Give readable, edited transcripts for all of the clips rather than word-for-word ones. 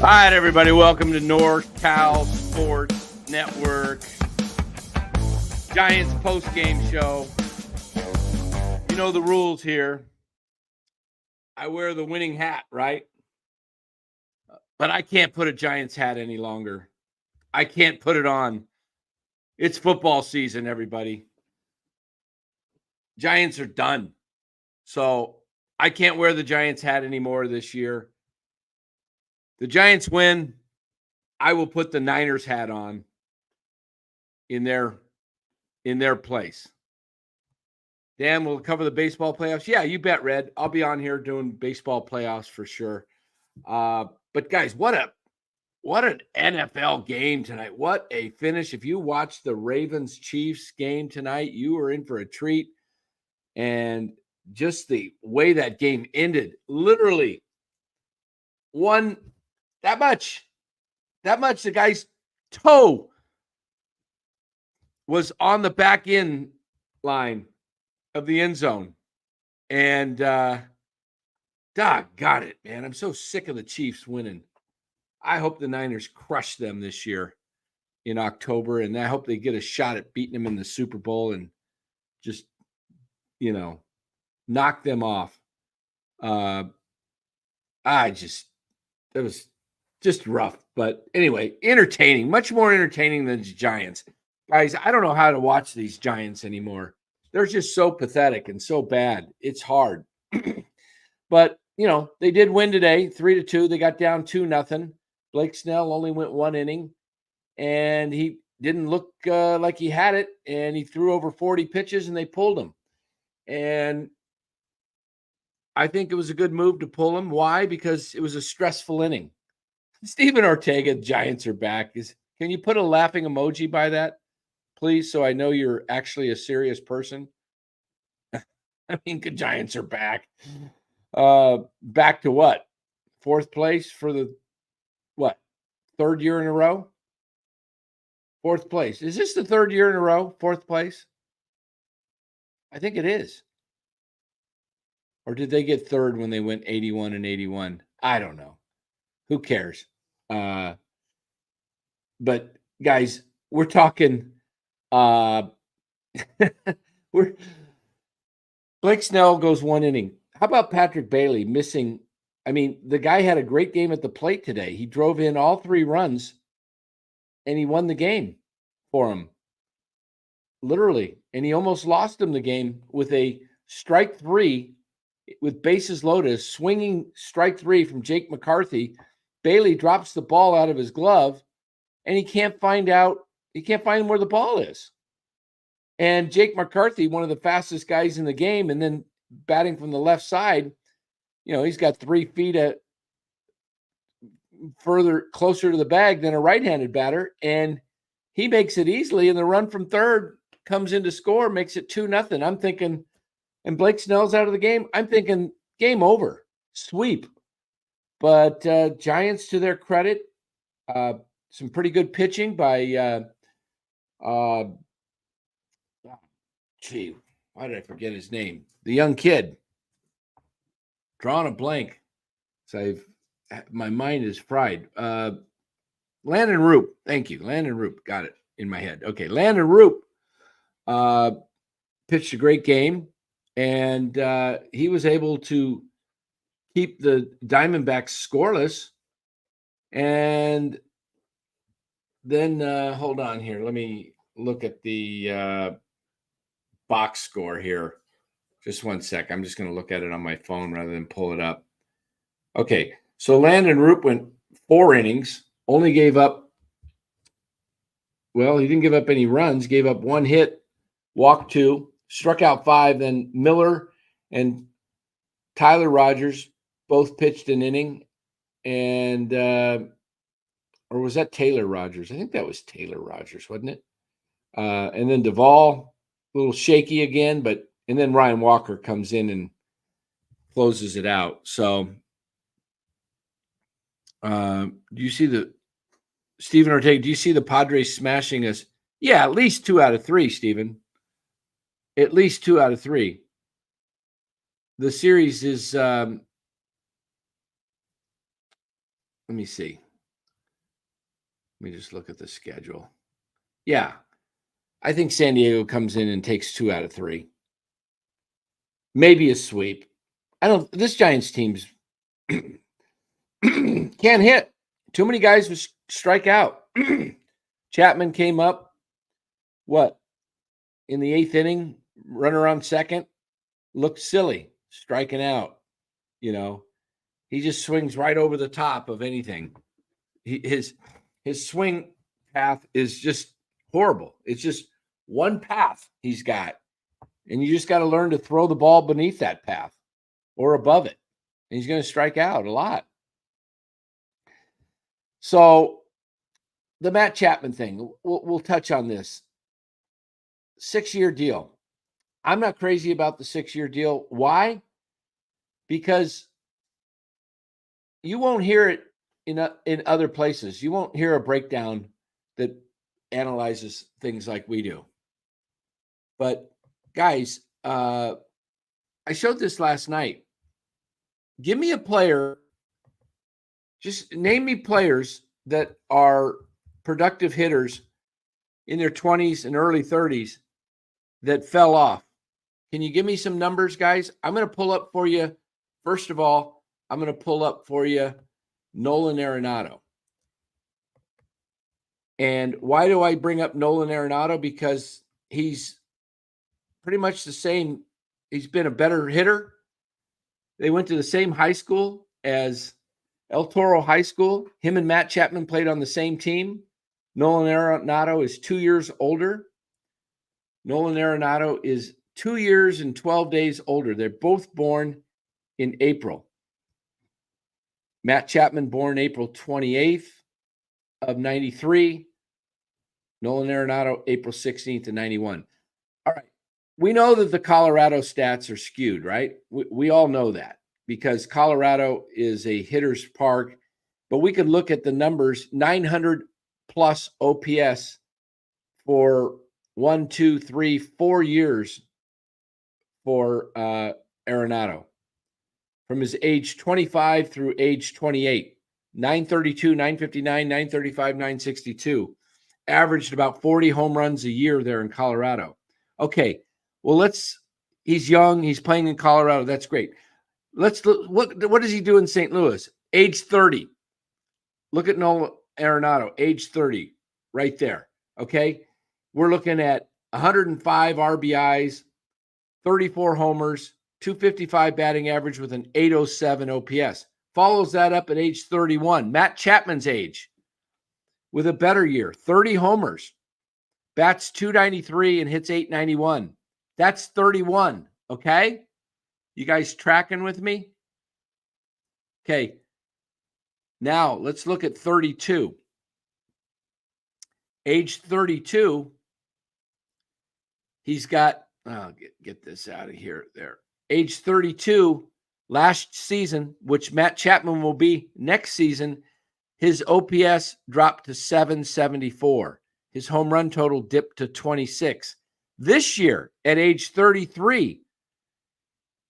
All right, everybody, welcome to NorCal Sports Network. Giants Postgame Show. You know the rules here. I wear the winning hat, right? But I can't put a Giants hat any longer. I can't put it on. It's football season, everybody. Giants are done. So I can't wear the Giants hat anymore this year. The Giants win. I will put the Niners hat on in their place. Dan, we'll cover the baseball playoffs. Yeah, you bet, Red. I'll be on here doing baseball playoffs for sure. But guys, what an NFL game tonight. What a finish. If you watched the Ravens-Chiefs game tonight, you were in for a treat. And just the way that game ended, literally one that much. The guy's toe was on the back end line of the end zone. And got it, man. I'm so sick of the Chiefs winning. I hope the Niners crush them this year in October, and I hope they get a shot at beating them in the Super Bowl and just, knock them off. It was just rough. But anyway, entertaining, much more entertaining than the Giants. Guys, I don't know how to watch these Giants anymore. They're just so pathetic and so bad. It's hard. But, they did win today, 3-2. They got down 2-0. Blake Snell only went one inning, and he didn't look like he had it, and he threw over 40 pitches, and they pulled him. And I think it was a good move to pull him. Why? Because it was a stressful inning. Steven Ortega, Giants are back. Can you put a laughing emoji by that, please, so I know you're actually a serious person? I mean, the Giants are back. Back to what? Fourth place for the third year in a row? Fourth place. Is this the third year in a row? Fourth place? I think it is. Or did they get third when they went 81-81? I don't know. Who cares? But guys, we're talking Blake Snell goes one inning. How about Patrick Bailey missing? I mean, the guy had a great game at the plate today. He drove in all 3 runs, and he won the game for him. Literally. And he almost lost him the game with a strike 3 with bases loaded, swinging strike 3 from Jake McCarthy. Bailey drops the ball out of his glove, and he can't find where the ball is. And Jake McCarthy, one of the fastest guys in the game, and then batting from the left side, he's got 3 feet closer to the bag than a right-handed batter, and he makes it easily, and the run from third comes in to score, makes it 2-0. I'm thinking, and Blake Snell's out of the game, I'm thinking game over, sweep. But Giants, to their credit, some pretty good pitching by why did I forget his name? The young kid. Drawing a blank. So my mind is fried. Landon Roop. Thank you. Landon Roop. Got it in my head. Okay. Landon Roop pitched a great game, and he was able to keep the Diamondbacks scoreless. And then, hold on here. Let me look at the box score here. Just one sec. I'm just going to look at it on my phone rather than pull it up. Okay. So Landon Roop went 4 innings, only gave up, he didn't give up any runs, gave up 1 hit, walked 2, struck out 5. Then Miller and Tyler Rogers both pitched an inning. And, or was that Taylor Rogers? I think that was Taylor Rogers, wasn't it? And then Duvall, a little shaky again, and then Ryan Walker comes in and closes it out. So, do you see Steven Ortega, do you see the Padres smashing us? Yeah, at least 2 out of 3, Steven. At least 2 out of 3. The series is, let me see. Let me just look at the schedule. Yeah. I think San Diego comes in and takes 2 out of 3. Maybe a sweep. This Giants team's can't hit. Too many guys would strike out. Chapman came up, in the 8th inning, run around second, looked silly, striking out. He just swings right over the top of anything. His swing path is just horrible. It's just one path he's got. And you just got to learn to throw the ball beneath that path or above it. And he's going to strike out a lot. So the Matt Chapman thing, we'll touch on this. 6-year deal. I'm not crazy about the 6-year deal. Why? Because you won't hear it in other places. You won't hear a breakdown that analyzes things like we do. But guys, I showed this last night. Give me a player. Just name me players that are productive hitters in their 20s and early 30s that fell off. Can you give me some numbers, guys? I'm going to pull up for you. First of all, I'm going to pull up for you Nolan Arenado. And why do I bring up Nolan Arenado? Because he's pretty much the same. He's been a better hitter. They went to the same high school as El Toro High School. Him and Matt Chapman played on the same team. Nolan Arenado is 2 years older. Nolan Arenado is 2 years and 12 days older. They're both born in April. Matt Chapman born April 28th of 93. Nolan Arenado April 16th of 91. All right. We know that the Colorado stats are skewed, right? We all know that because Colorado is a hitter's park. But we could look at the numbers, 900 plus OPS for 1, 2, 3, 4 years for Arenado. From his age 25 through age 28, 932, 959, 935, 962. Averaged about 40 home runs a year there in Colorado. Okay, well, he's young. He's playing in Colorado. That's great. Let's look. What does he do in St. Louis? Age 30. Look at Nolan Arenado, age 30, right there. Okay, we're looking at 105 RBIs, 34 homers, 255 batting average with an 807 OPS. Follows that up at age 31. Matt Chapman's age with a better year, 30 homers, bats 293 and hits 891. That's 31. Okay. You guys tracking with me? Okay. Now let's look at 32. Age 32. He's got, get this out of here. There. Age 32, last season, which Matt Chapman will be next season, his OPS dropped to 774. His home run total dipped to 26. This year, at age 33,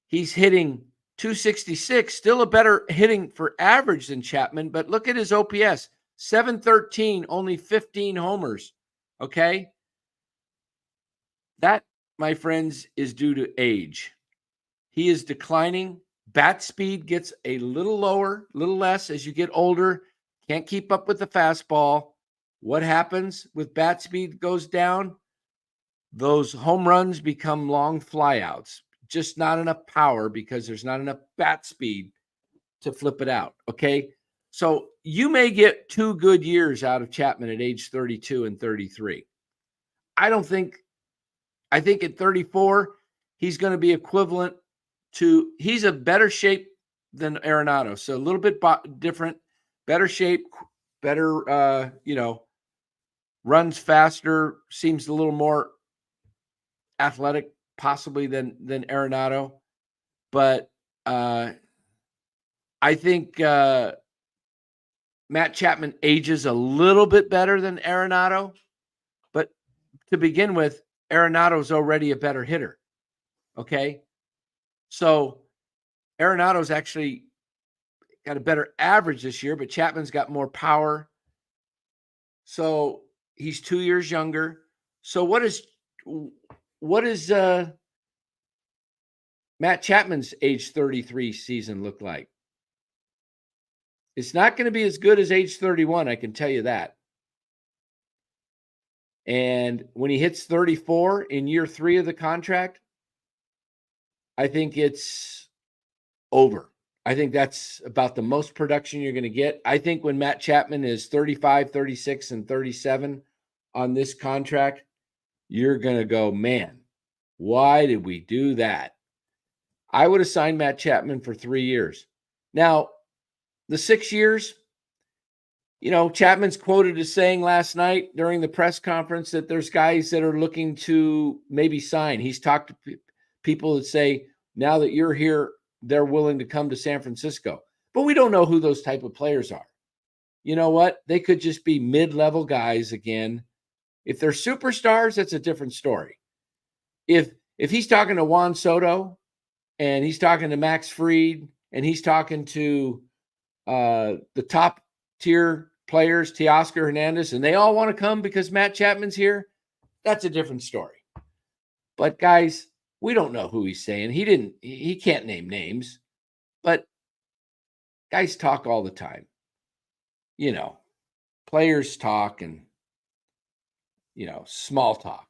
he's hitting 266, still a better hitting for average than Chapman, but look at his OPS, 713, only 15 homers, okay? That, my friends, is due to age. He is declining. Bat speed gets a little lower, little less as you get older. Can't keep up with the fastball. What happens with bat speed goes down? Those home runs become long flyouts. Just not enough power because there's not enough bat speed to flip it out, okay? So you may get 2 good years out of Chapman at age 32 and 33. I think at 34, he's going to be equivalent to, he's a better shape than Arenado. So a little bit different, better shape, better, runs faster, seems a little more athletic possibly than Arenado. But I think Matt Chapman ages a little bit better than Arenado. But to begin with, Arenado's already a better hitter. Okay. So Arenado's actually got a better average this year, but Chapman's got more power. So he's 2 years younger. So what is Matt Chapman's age 33 season look like? It's not going to be as good as age 31, I can tell you that. And when he hits 34 in year 3 of the contract, I think it's over. I think that's about the most production you're going to get. I think when Matt Chapman is 35, 36, and 37 on this contract, you're going to go, man, why did we do that? I would have signed Matt Chapman for 3 years. Now, the 6 years, Chapman's quoted as saying last night during the press conference that there's guys that are looking to maybe sign. He's talked to people that say, now that you're here, they're willing to come to San Francisco. But we don't know who those type of players are. You know what? They could just be mid-level guys again. If they're superstars, that's a different story. If he's talking to Juan Soto and he's talking to Max Fried and he's talking to the top tier players, Teoscar Hernandez, and they all want to come because Matt Chapman's here, that's a different story. But guys, we don't know who he's saying. He can't name names, but guys talk all the time. Players talk and, small talk.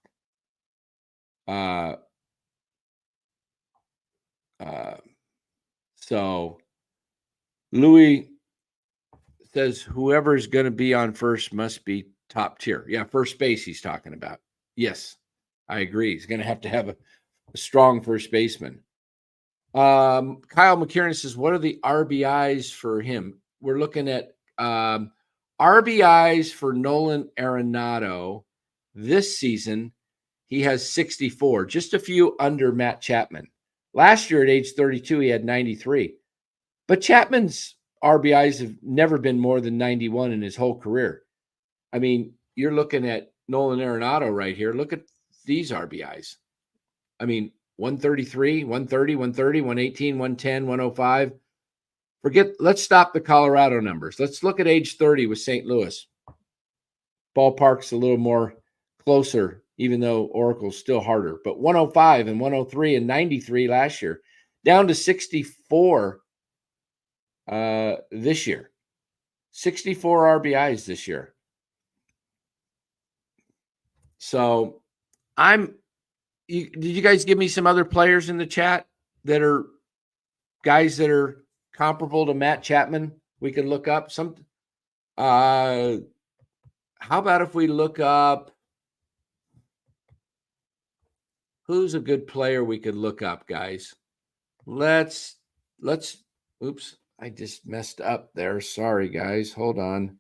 So Louis says whoever is going to be on first must be top tier. Yeah, first base he's talking about. Yes, I agree. He's going to have a strong first baseman. Kyle McKiernan says, what are the RBIs for him? We're looking at RBIs for Nolan Arenado this season. He has 64, just a few under Matt Chapman. Last year at age 32, he had 93. But Chapman's RBIs have never been more than 91 in his whole career. I mean, you're looking at Nolan Arenado right here. Look at these RBIs. I mean, 133, 130, 130, 118, 110, 105. Let's stop the Colorado numbers. Let's look at age 30 with St. Louis. Ballpark's a little more closer, even though Oracle's still harder. But 105 and 103 and 93 last year, down to 64 this year. 64 RBIs this year. So did you guys give me some other players in the chat that are guys that are comparable to Matt Chapman we could look up? How about if we look up who's a good player we could look up, guys? Let's oops, I just messed up there. Sorry, guys. Hold on.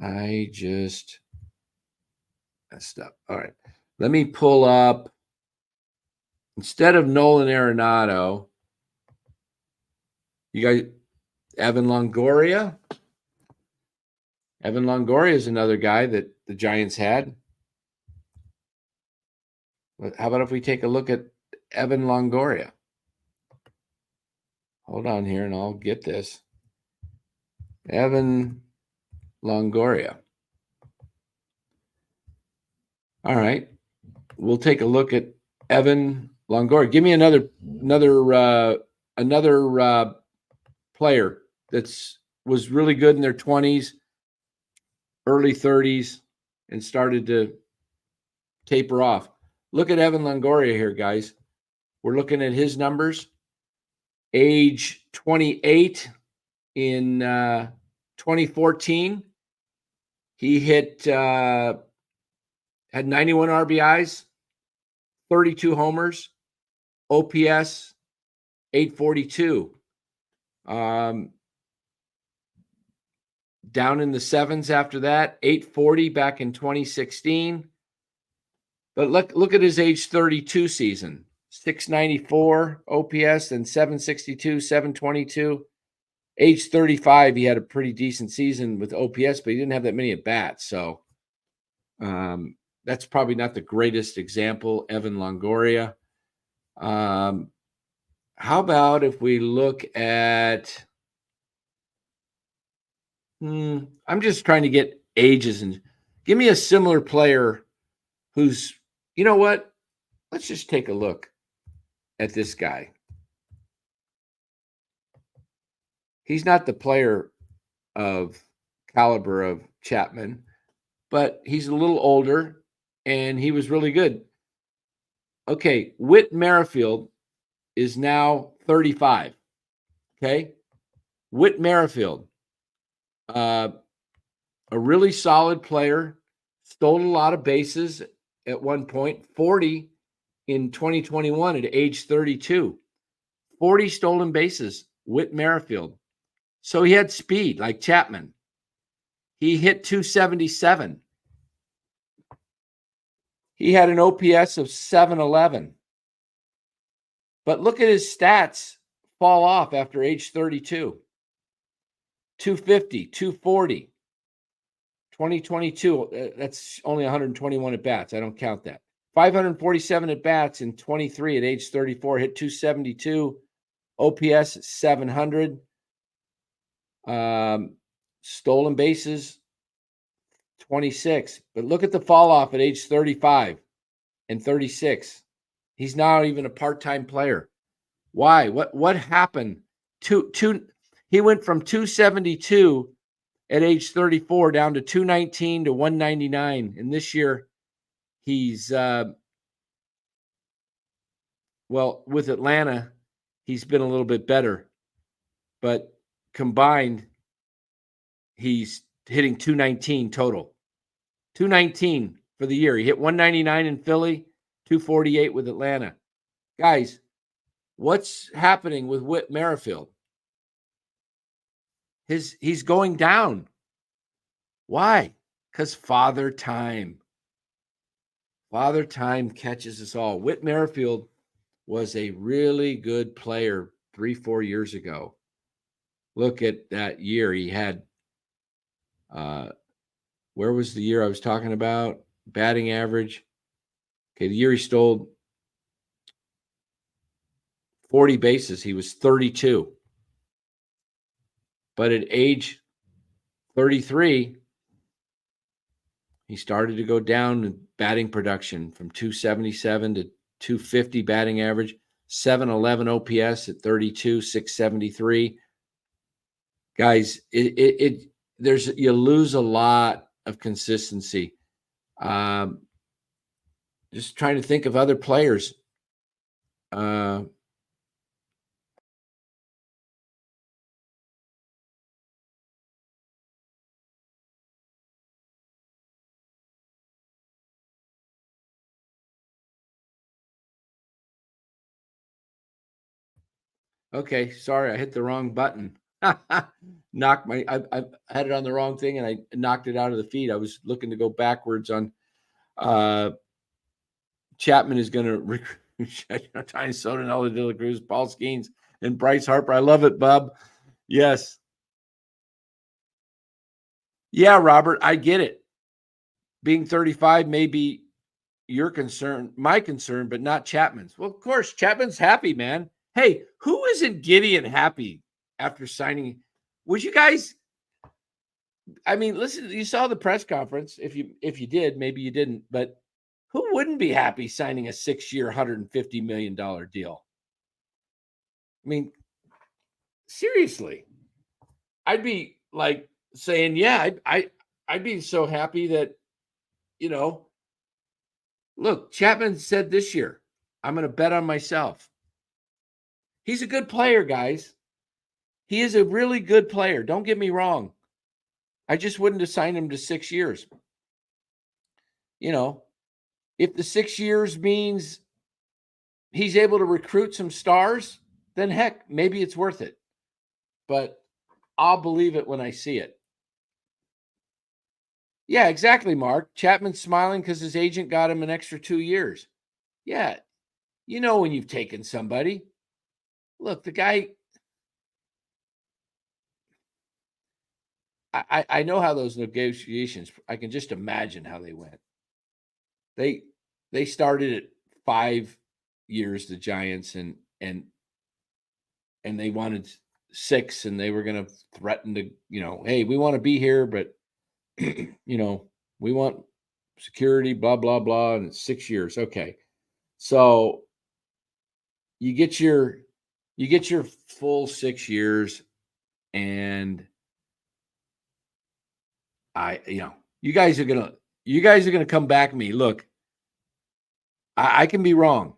I just messed up. All right. Let me pull up, instead of Nolan Arenado, you guys, Evan Longoria. Evan Longoria is another guy that the Giants had. How about if we take a look at Evan Longoria? Hold on here, and I'll get this. Evan Longoria. All right. We'll take a look at Evan Longoria. Give me another player that's was really good in their 20s, early 30s, and started to taper off. Look at Evan Longoria here, guys. We're looking at his numbers. Age 28 in 2014. He had 91 RBIs, 32 homers, OPS 842. Down in the sevens after that, 840 back in 2016. But look at his age 32 season. 694 OPS and 762, 722. Age 35, he had a pretty decent season with OPS, but he didn't have that many at bats. So that's probably not the greatest example, Evan Longoria. How about if we look at I'm just trying to get ages, and Give me a similar player who's, you know what? Let's just take a look at this guy. He's not the player of caliber of Chapman, but he's a little older and he was really good. Okay, Whit Merrifield is now 35. Okay, Whit Merrifield, a really solid player, stole a lot of bases at one point, 40 in 2021 at age 32. 40 stolen bases, Whit Merrifield. So he had speed like Chapman. He hit 277. He had an OPS of 711. But look at his stats fall off after age 32. 250, 240. 2022, that's only 121 at bats. I don't count that. 547 at bats in 23 at age 34, hit 272, OPS 700. Stolen bases 26. But look at the fall off at age 35 and 36. He's not even a part-time player. Why? What happened? He went from 272 at age 34 down to 219 to 199. And this year he's with Atlanta, he's been a little bit better. But combined, he's hitting 219 total. 219 for the year. He hit 199 in Philly, 248 with Atlanta. Guys, what's happening with Whit Merrifield? He's going down. Why? Because Father Time. Father Time catches us all. Whit Merrifield was a really good player 3-4 years ago. Look at that year. He had, where was the year I was talking about? Batting average. Okay, the year he stole 40 bases, he was 32. But at age 33, he started to go down in batting production from 277 to 250 batting average, 711 OPS at 32, 673. Guys, you lose a lot of consistency. Just trying to think of other players. Okay, sorry, I hit the wrong button. I had it on the wrong thing and I knocked it out of the feed. I was looking to go backwards on Chapman is going to recruit Tiny Soto, Nelly De La Cruz, Paul Skeens, and Bryce Harper. I love it, bub. Yes. Yeah, Robert, I get it. Being 35 may be your concern, my concern, but not Chapman's. Well, of course, Chapman's happy, man. Hey, who isn't giddy and happy after signing? Would you guys? I mean, listen, you saw the press conference. If you did, maybe you didn't, but who wouldn't be happy signing a 6-year, $150 million deal? I mean, seriously, I'd be like saying, yeah, I'd be so happy that, look, Chapman said this year, I'm going to bet on myself. He's a good player, guys. He is a really good player. Don't get me wrong. I just wouldn't assign him to 6 years. If the 6 years means he's able to recruit some stars, then heck, maybe it's worth it. But I'll believe it when I see it. Yeah, exactly, Mark. Chapman's smiling because his agent got him an extra 2 years. Yeah, when you've taken somebody. Look, the guy, I know how those negotiations, I can just imagine how they went. They started at 5 years, the Giants, and they wanted 6, and they were going to threaten to, hey, we want to be here, but We want security, blah, blah, blah, and it's 6 years. Okay. So you get your full 6 years, and you guys are gonna come back at me. Look, I can be wrong,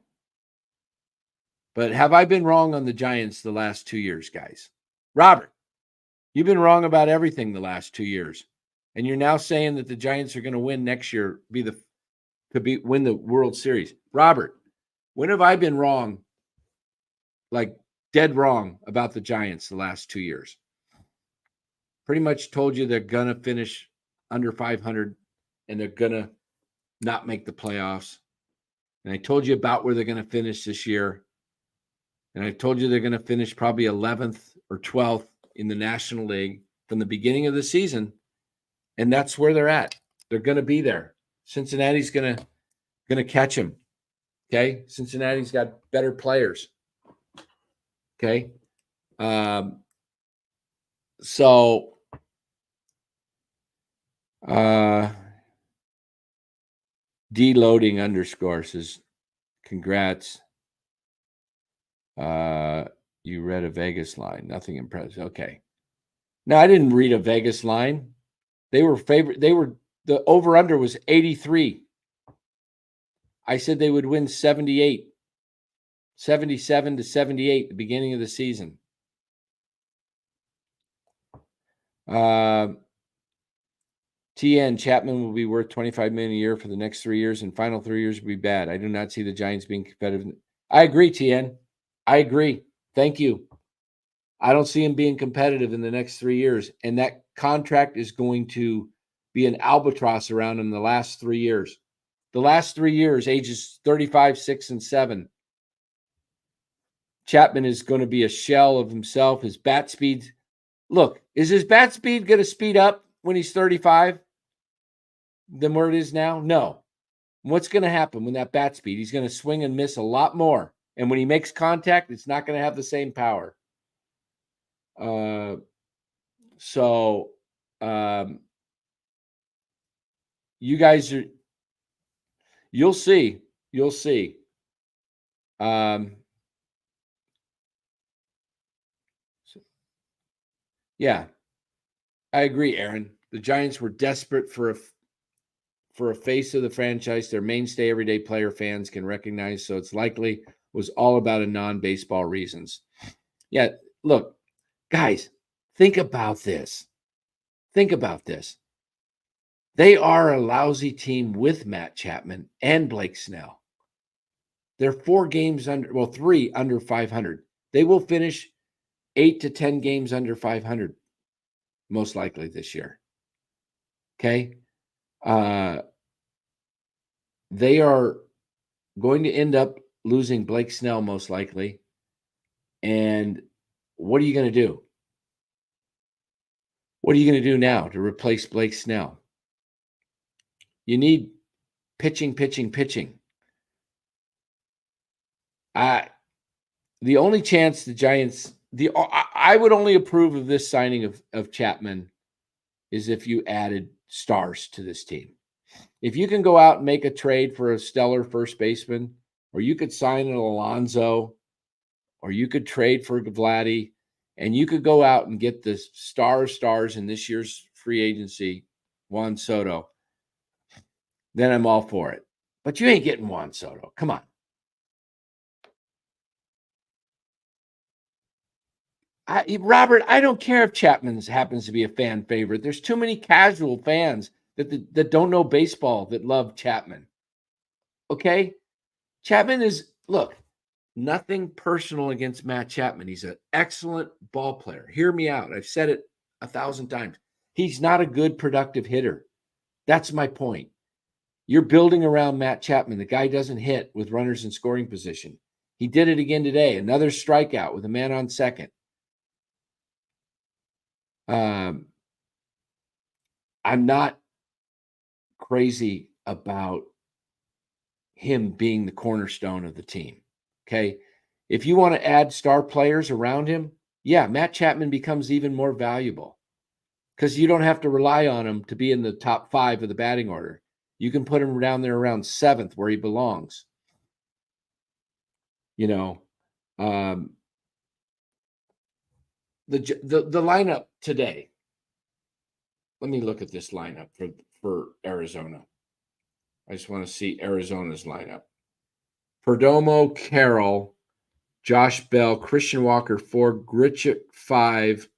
but have I been wrong on the Giants the last 2 years, guys? Robert, you've been wrong about everything the last 2 years, and you're now saying that the Giants are going to win next year, win the World Series. Robert, when have I been wrong, like dead wrong about the Giants the last 2 years? Pretty much told you they're going to finish under 500 and they're going to not make the playoffs. And I told you about where they're going to finish this year. And I told you they're going to finish probably 11th or 12th in the National League from the beginning of the season. And that's where they're at. They're going to be there. Cincinnati's going to catch them. Okay? Cincinnati's got better players. Okay? So deloading underscore says, congrats. You read a Vegas line. Nothing impressive. Okay. No, I didn't read a Vegas line. They were favorite. The over-under was 83. I said they would win 78, 77 to 78 at the beginning of the season. TN Chapman will be worth $25 million a year for the next 3 years, and final 3 years will be bad. I do not see the Giants being competitive. I agree, TN. I agree. Thank you. I don't see him being competitive in the next 3 years, and that contract is going to be an albatross around him the last 3 years. The last 3 years, ages 35, 6, and 7. Chapman is going to be a shell of himself. His bat speed. Look, is his bat speed going to speed up when he's 35 than where it is now? No. What's going to happen when that bat speed? He's going to swing and miss a lot more. And when he makes contact, it's not going to have the same power. You guys are, you'll see. Yeah, I agree, Aaron. The Giants were desperate for a face of the franchise their mainstay everyday player fans can recognize, so it's likely was all about a non-baseball reasons. Yeah, look, guys, think about this. They are a lousy team with Matt Chapman and Blake Snell. They're 3 under 500. They will finish 8 to 10 games under 500, most likely this year. Okay? They are going to end up losing Blake Snell, most likely. And what are you going to do? What are you going to do now to replace Blake Snell? You need pitching. The only chance the Giants, I would only approve of this signing of Chapman is if you added stars to this team. If you can go out and make a trade for a stellar first baseman, or you could sign an Alonso, or you could trade for Vladdy, and you could go out and get the stars in this year's free agency, Juan Soto, then I'm all for it. But you ain't getting Juan Soto. Come on. Robert, I don't care if Chapman happens to be a fan favorite. There's too many casual fans that don't know baseball that love Chapman. Okay? Chapman is, look, nothing personal against Matt Chapman. He's an excellent ball player. Hear me out. I've said it 1,000 times. He's not a good, productive hitter. That's my point. You're building around Matt Chapman. The guy doesn't hit with runners in scoring position. He did it again today. Another strikeout with a man on second. I'm not crazy about him being the cornerstone of the team. Okay. If you want to add star players around him, yeah, Matt Chapman becomes even more valuable. because you don't have to rely on him to be in the top 5 of the batting order. You can put him down there around 7th where he belongs. The lineup today. Let me look at this lineup for Arizona. I just want to see Arizona's lineup. Perdomo, Carroll, Josh Bell, Christian Walker 4, Grichuk 5,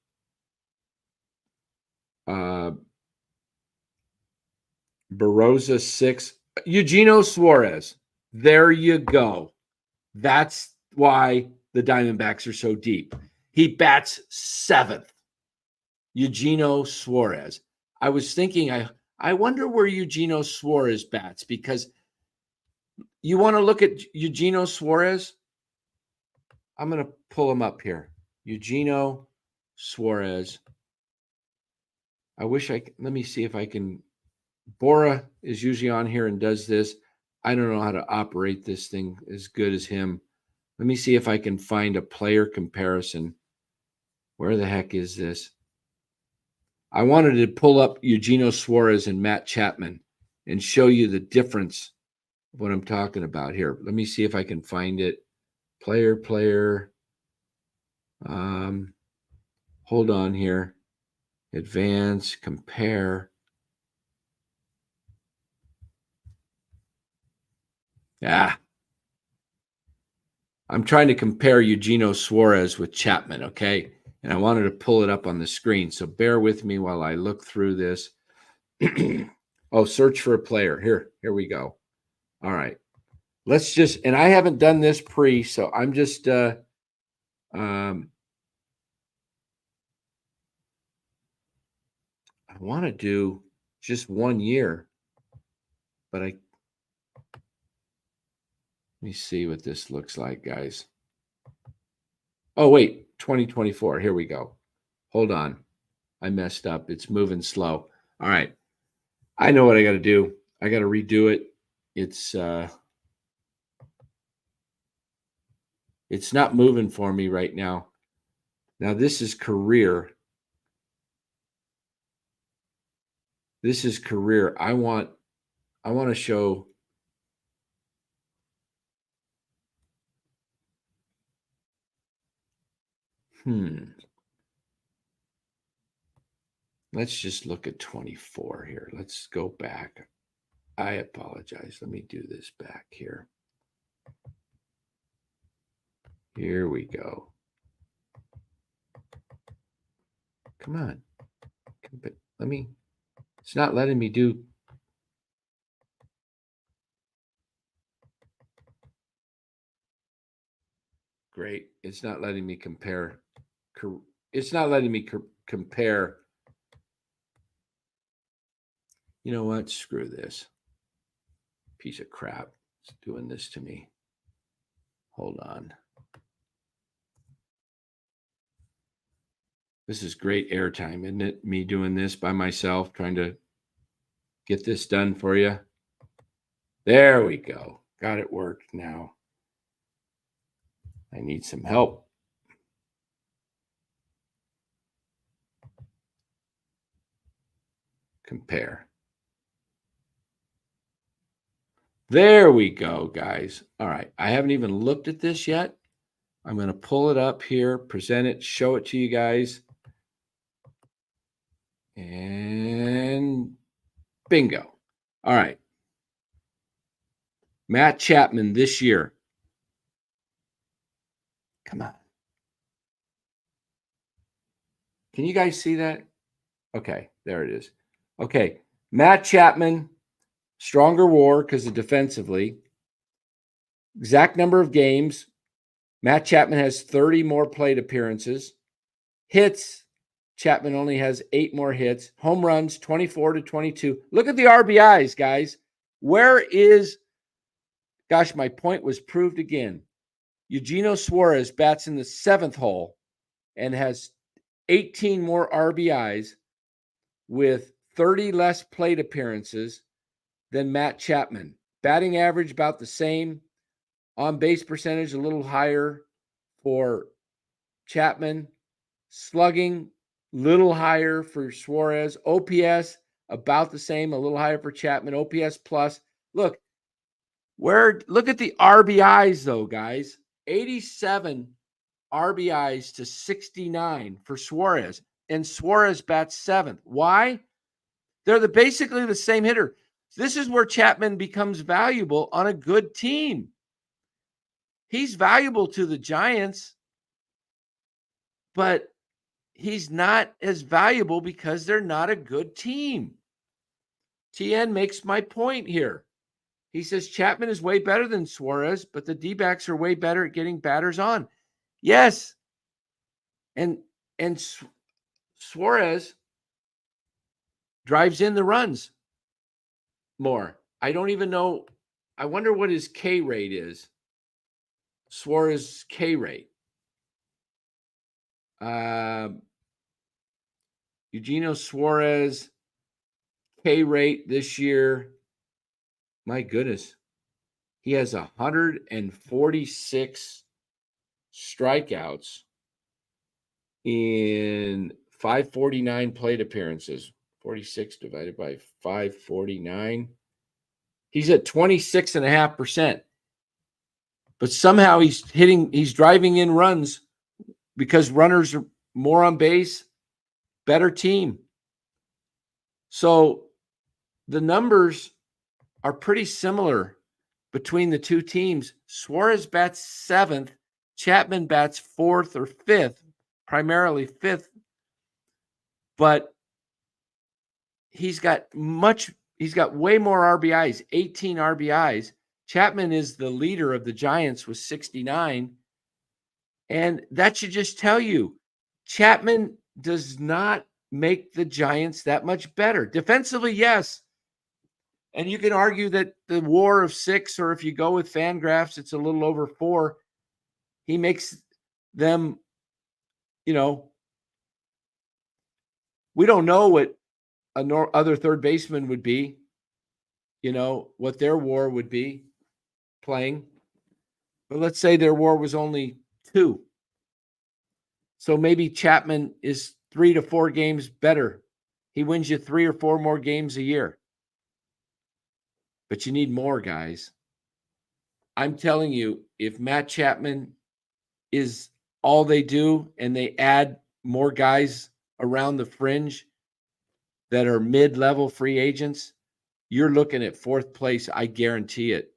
Baroza 6, Eugenio Suarez. There you go. That's why the Diamondbacks are so deep. He bats 7th. Eugenio Suarez. I was thinking, I wonder where Eugenio Suarez bats, because you want to look at Eugenio Suarez? I'm going to pull him up here. Eugenio Suarez. Let me see if I can. Bora is usually on here and does this. I don't know how to operate this thing as good as him. Let me see if I can find a player comparison. Where the heck is this? I wanted to pull up Eugenio Suarez and Matt Chapman and show you the difference of what I'm talking about here. Let me see if I can find it. Player. Hold on here. Advance, compare. I'm trying to compare Eugenio Suarez with Chapman, okay? And I wanted to pull it up on the screen. So bear with me while I look through this. Oh, search for a player. Here we go. All right. Let's just, and I haven't done this so I'm just, I want to do just 1 year, but let me see what this looks like, guys. Oh, wait, 2024. Here we go. Hold on. I messed up. It's moving slow. All right. I know what I got to do. I got to redo it. It's not moving for me right now. Now, this is career. This is career. I want to show. Let's just look at 24 here. Let's go back. I apologize. Let me do this back here. Here we go. Come on. It's not letting me do. Great. It's not letting me compare. It's not letting me compare. You know what? Screw this. Piece of crap. It's doing this to me. Hold on. This is great airtime, isn't it? Me doing this by myself, trying to get this done for you. There we go. Got it worked now. I need some help. Compare. There we go, guys. All right. I haven't even looked at this yet. I'm going to pull it up here, present it, show it to you guys. And bingo. All right. Matt Chapman this year. Come on. Can you guys see that? Okay, there it is. Okay, Matt Chapman, stronger WAR because of defensively. Exact number of games. Matt Chapman has 30 more plate appearances. Hits, Chapman only has 8 more hits. Home runs, 24 to 22. Look at the RBIs, guys. Gosh, my point was proved again. Eugenio Suarez bats in the 7th hole and has 18 more RBIs with 30 less plate appearances than Matt Chapman. Batting average about the same. On base percentage a little higher for Chapman. Slugging little higher for Suarez. OPS, about the same, a little higher for Chapman. OPS plus. Look at the RBIs, though, guys. 87 RBIs to 69 for Suarez. And Suarez bats 7th. Why? They're basically the same hitter. This is where Chapman becomes valuable on a good team. He's valuable to the Giants, but he's not as valuable because they're not a good team. TN makes my point here. He says Chapman is way better than Suarez, but the D-backs are way better at getting batters on. Yes. And Suarez drives in the runs more. I don't even know. I wonder what his K rate is. Suarez's K rate. Eugenio Suarez K rate this year. My goodness. He has 146 strikeouts in 549 plate appearances. 46 divided by 549. He's at 26.5%. But somehow he's driving in runs because runners are more on base, better team. So the numbers are pretty similar between the two teams. Suarez bats 7th, Chapman bats 4th or 5th, primarily 5th. But he's got way more RBIs, 18 RBIs. Chapman is the leader of the Giants with 69. And that should just tell you, Chapman does not make the Giants that much better. Defensively, yes. And you can argue that the WAR of 6, or if you go with Fangraphs, it's a little over 4. He makes them, we don't know what other third baseman would be, what their WAR would be playing. But let's say their WAR was only 2. So maybe Chapman is 3 to 4 games better. He wins you 3 or 4 more games a year. But you need more, guys. I'm telling you, if Matt Chapman is all they do and they add more guys around the fringe that are mid-level free agents, you're looking at 4th place. I guarantee it.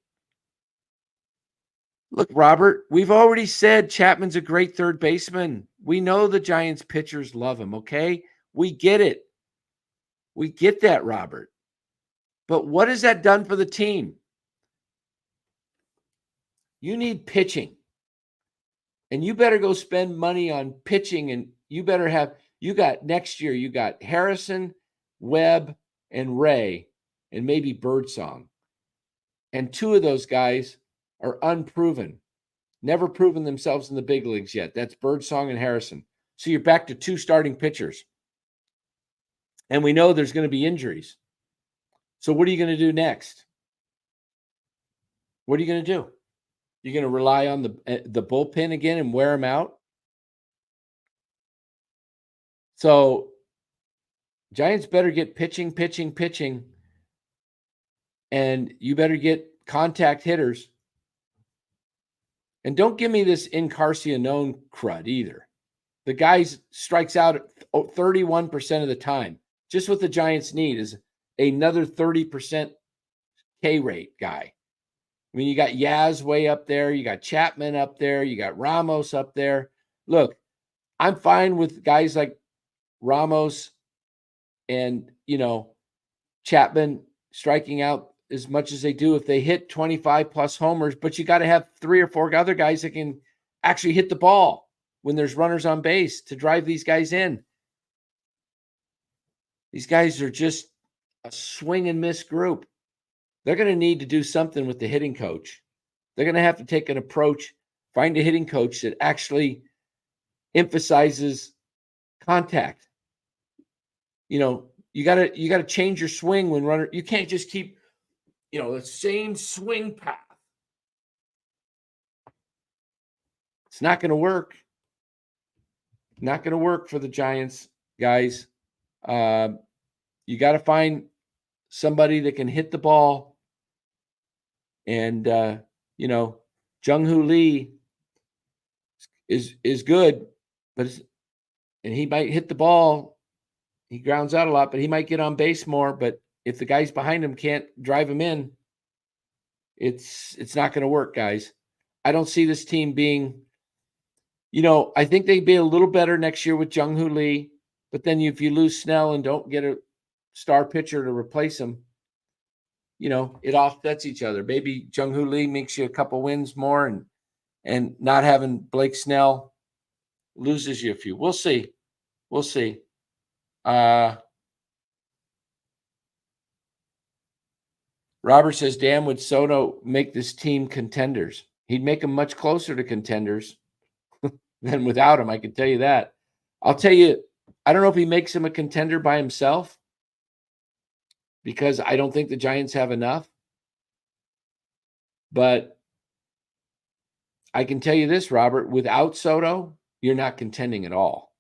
Look, Robert, we've already said Chapman's a great third baseman. We know the Giants pitchers love him, okay? We get it. We get that, Robert. But what has that done for the team? You need pitching. And you better go spend money on pitching, and next year, you got Harrison, Webb, and Ray, and maybe Birdsong. And 2 of those guys are unproven, never proven themselves in the big leagues yet. That's Birdsong and Harrison. So you're back to 2 starting pitchers. And we know there's going to be injuries. So what are you going to do next? What are you going to do? You're going to rely on the bullpen again and wear them out? So Giants better get pitching. And you better get contact hitters. And don't give me this Encarnacion crud either. The guy strikes out 31% of the time. Just what the Giants need is another 30% K rate guy. I mean, you got Yaz way up there. You got Chapman up there. You got Ramos up there. Look, I'm fine with guys like Ramos and, Chapman striking out as much as they do if they hit 25 plus homers, but you got to have 3 or 4 other guys that can actually hit the ball when there's runners on base to drive these guys in. These guys are just a swing and miss group. They're going to need to do something with the hitting coach. They're going to have to take an approach, find a hitting coach that actually emphasizes contact. You got to change your swing when runner. You can't just keep, the same swing path. It's not going to work. Not going to work for the Giants. guys. You got to find somebody that can hit the ball. And, Jung-Hoo Lee is good, and he might hit the ball. He grounds out a lot, but he might get on base more. But if the guys behind him can't drive him in, it's not going to work, guys. I don't see this team being, I think they'd be a little better next year with Jung-Hoo Lee. But then if you lose Snell and don't get a star pitcher to replace him, it offsets each other. Maybe Jung-Hoo Lee makes you a couple wins more, and not having Blake Snell loses you a few. We'll see. Robert says, damn, would Soto make this team contenders? He'd make them much closer to contenders than without him. I can tell you that. I'll tell you, I don't know if he makes him a contender by himself, because I don't think the Giants have enough. But I can tell you this, Robert, without Soto, you're not contending at all.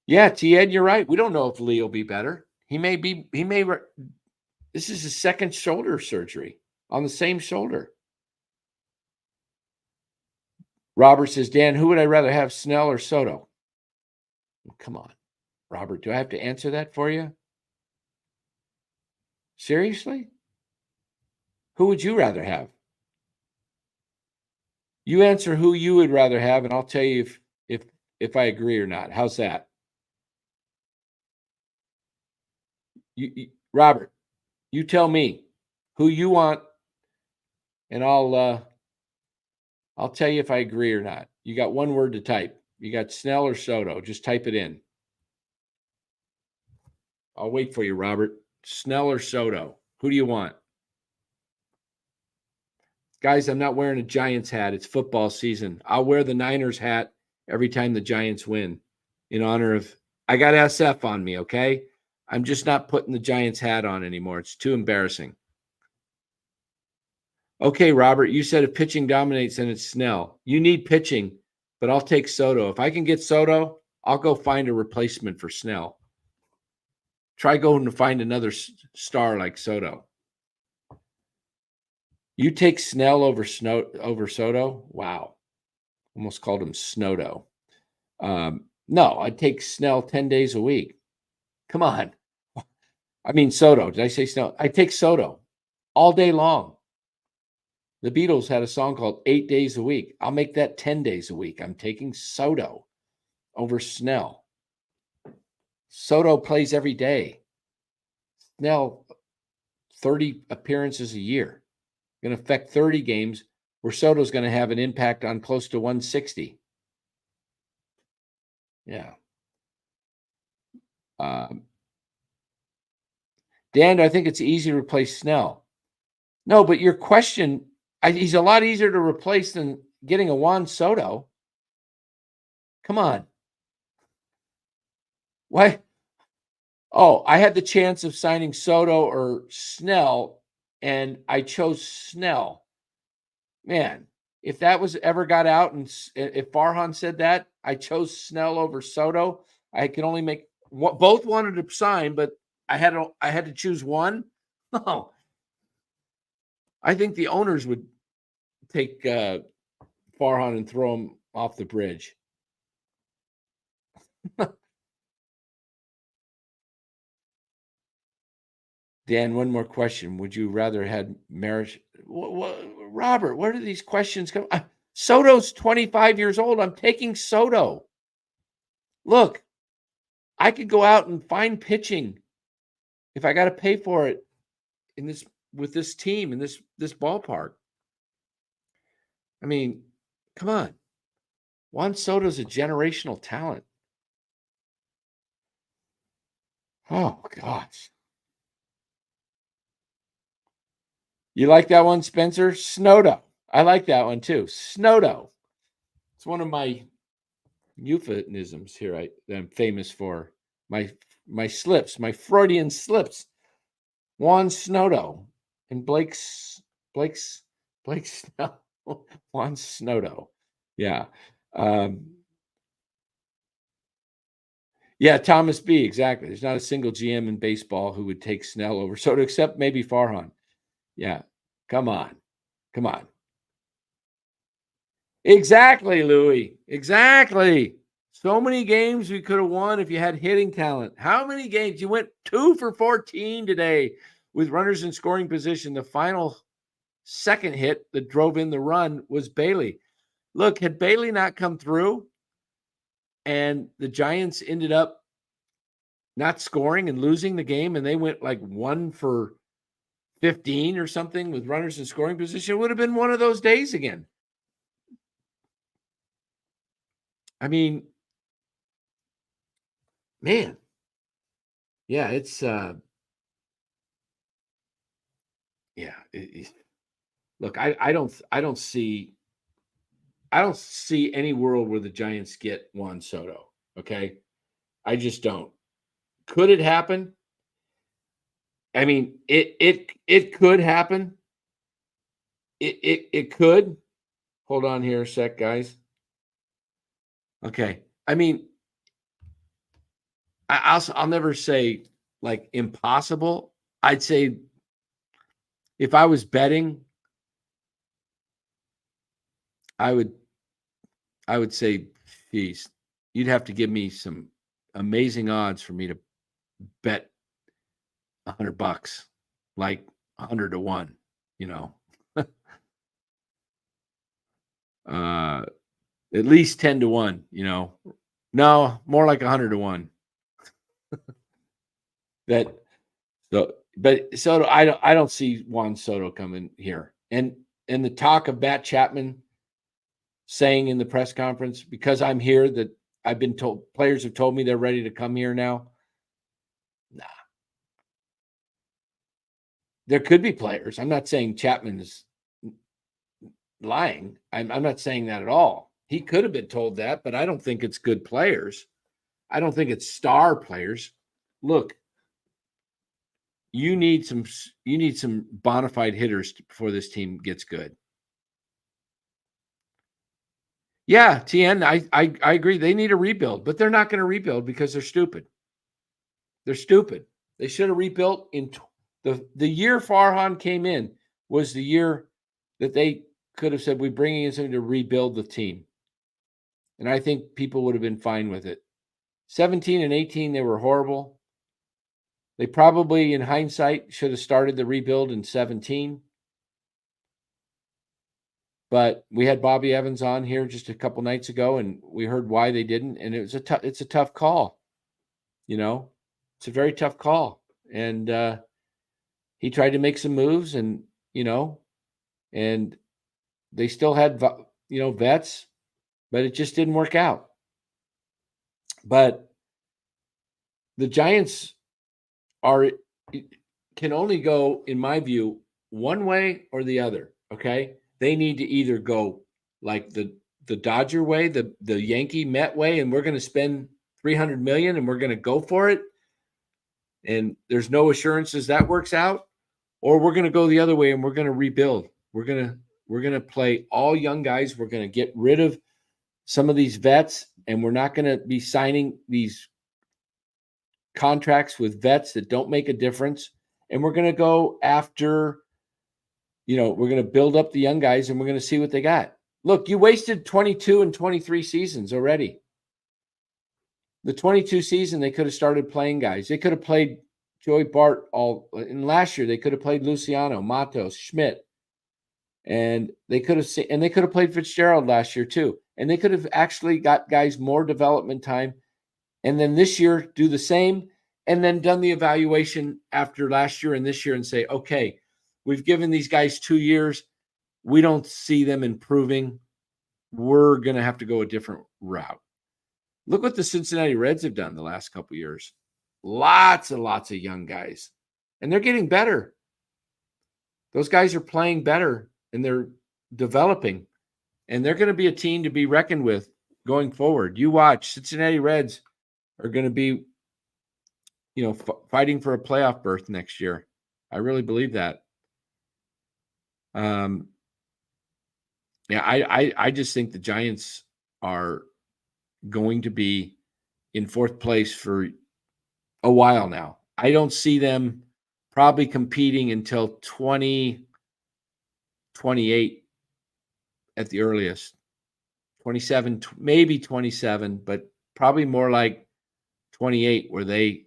Yeah, T-Ed, you're right. We don't know if Lee will be better. This is his second shoulder surgery on the same shoulder. Robert says, Dan, who would I rather have, Snell or Soto? Come on, Robert, do I have to answer that for you? Seriously? Who would you rather have? You answer who you would rather have, and I'll tell you if I agree or not. How's that? Robert, you tell me who you want, and I'll tell you if I agree or not. You got one word to type. You got Snell or Soto. Just type it in. I'll wait for you, Robert. Snell or Soto? Who do you want? Guys, I'm not wearing a Giants hat. It's football season. I'll wear the Niners hat every time the Giants win in honor of – I got SF on me, okay? I'm just not putting the Giants hat on anymore. It's too embarrassing. Okay, Robert, you said if pitching dominates, then it's Snell. You need pitching, but I'll take Soto. If I can get Soto, I'll go find a replacement for Snell. Try going to find another star like Soto. You take Snell over Soto? Wow. Almost called him Snowdo. No, I'd take Snell 10 days a week. Come on. I mean, Soto. Did I say Snell? I take Soto all day long. The Beatles had a song called 8 Days a Week. I'll make that 10 days a week. I'm taking Soto over Snell. Soto plays every day. Snell, 30 appearances a year. Going to affect 30 games where Soto's going to have an impact on close to 160. Yeah. Dan, I think it's easy to replace Snell. No, but your question, he's a lot easier to replace than getting a Juan Soto. Come on. Why? Oh, I had the chance of signing Soto or Snell, and I chose Snell. Man, if that was ever got out, and if Farhan said that, I chose Snell over Soto. I can only make both wanted to sign, but I had to choose one. Oh, I think the owners would take Farhan and throw him off the bridge. Dan, one more question. Would you rather had marriage? Robert, where do these questions come? Soto's 25 years old. I'm taking Soto. Look, I could go out and find pitching if I got to pay for it with this team in this ballpark. I mean, come on. Juan Soto's a generational talent. Oh, gosh. You like that one, Spencer? Snowdo. I like that one too. Snowdo. It's one of my euphemisms here that I'm famous for. My slips, my Freudian slips. Juan Snowdo and Blake Snell. Juan Snowdo. Yeah. Yeah, Thomas B. Exactly. There's not a single GM in baseball who would take Snell over Soto, except maybe Farhan. Yeah, come on, come on. Exactly, Louis. Exactly. So many games we could have won if you had hitting talent. How many games? You went 2 for 14 today with runners in scoring position. The final second hit that drove in the run was Bailey. Look, had Bailey not come through and the Giants ended up not scoring and losing the game, and they went like 1 for 15 or something with runners in scoring position, it would have been one of those days again. I mean, man, yeah, it's yeah. Look, I don't see any world where the Giants get Juan Soto. Okay, I just don't. Could it happen? I mean, it could happen. It could. Hold on here a sec, guys. Okay, I mean, I'll never say like impossible. I'd say if I was betting, I would say, geez, you'd have to give me some amazing odds for me to bet $100, like 100 to 1. You know, uh, at least 10 to 1. You know, no, more like 100 to 1. That so, but Soto, I don't see Juan Soto coming here, and the talk of Matt Chapman saying in the press conference, because I'm here, that I've been told, players have told me they're ready to come here now. Nah. There could be players. I'm not saying Chapman is lying. I'm not saying that at all. He could have been told that, but I don't think it's good players. I don't think it's star players. Look, you need some bona fide hitters before this team gets good. Yeah, TN, I agree. They need a rebuild, but they're not going to rebuild because they're stupid. They're stupid. They should have rebuilt in the year Farhan came in was the year that they could have said, we're bringing in something to rebuild the team. And I think people would have been fine with it. 17 and 18, they were horrible. They probably, in hindsight, should have started the rebuild in 17. But we had Bobby Evans on here just a couple nights ago, and we heard why they didn't. And it's a tough call. You know, it's a very tough call. And he tried to make some moves, and and they still had vets, but it just didn't work out. But the Giants can only go, in my view, one way or the other. Okay, they need to either go like the Dodger way, the Yankee Met way, and we're going to spend $300 million and we're going to go for it, and there's no assurances that works out, or we're going to go the other way and we're going to rebuild. We're going to play all young guys. We're going to get rid of some of these vets, and we're not going to be signing these contracts with vets that don't make a difference. And we're going to go after, we're going to build up the young guys, and we're going to see what they got. Look, you wasted 22 and 23 seasons already. The 22 season, they could have started playing guys. They could have played Joey Bart in last year. They could have played Luciano, Matos, Schmidt. And they could have played Fitzgerald last year too. And they could have actually got guys more development time. And then this year do the same, and then done the evaluation after last year and this year and say, okay, we've given these guys 2 years. We don't see them improving. We're going to have to go a different route. Look what the Cincinnati Reds have done the last couple of years. Lots and lots of young guys. And they're getting better. Those guys are playing better, and they're developing, and they're going to be a team to be reckoned with going forward. You watch, Cincinnati Reds are going to be, fighting for a playoff berth next year. I really believe that. Yeah, I just think the Giants are going to be in fourth place for a while now. I don't see them probably competing until 2028 at the earliest. 27, maybe 27, but probably more like 28, where they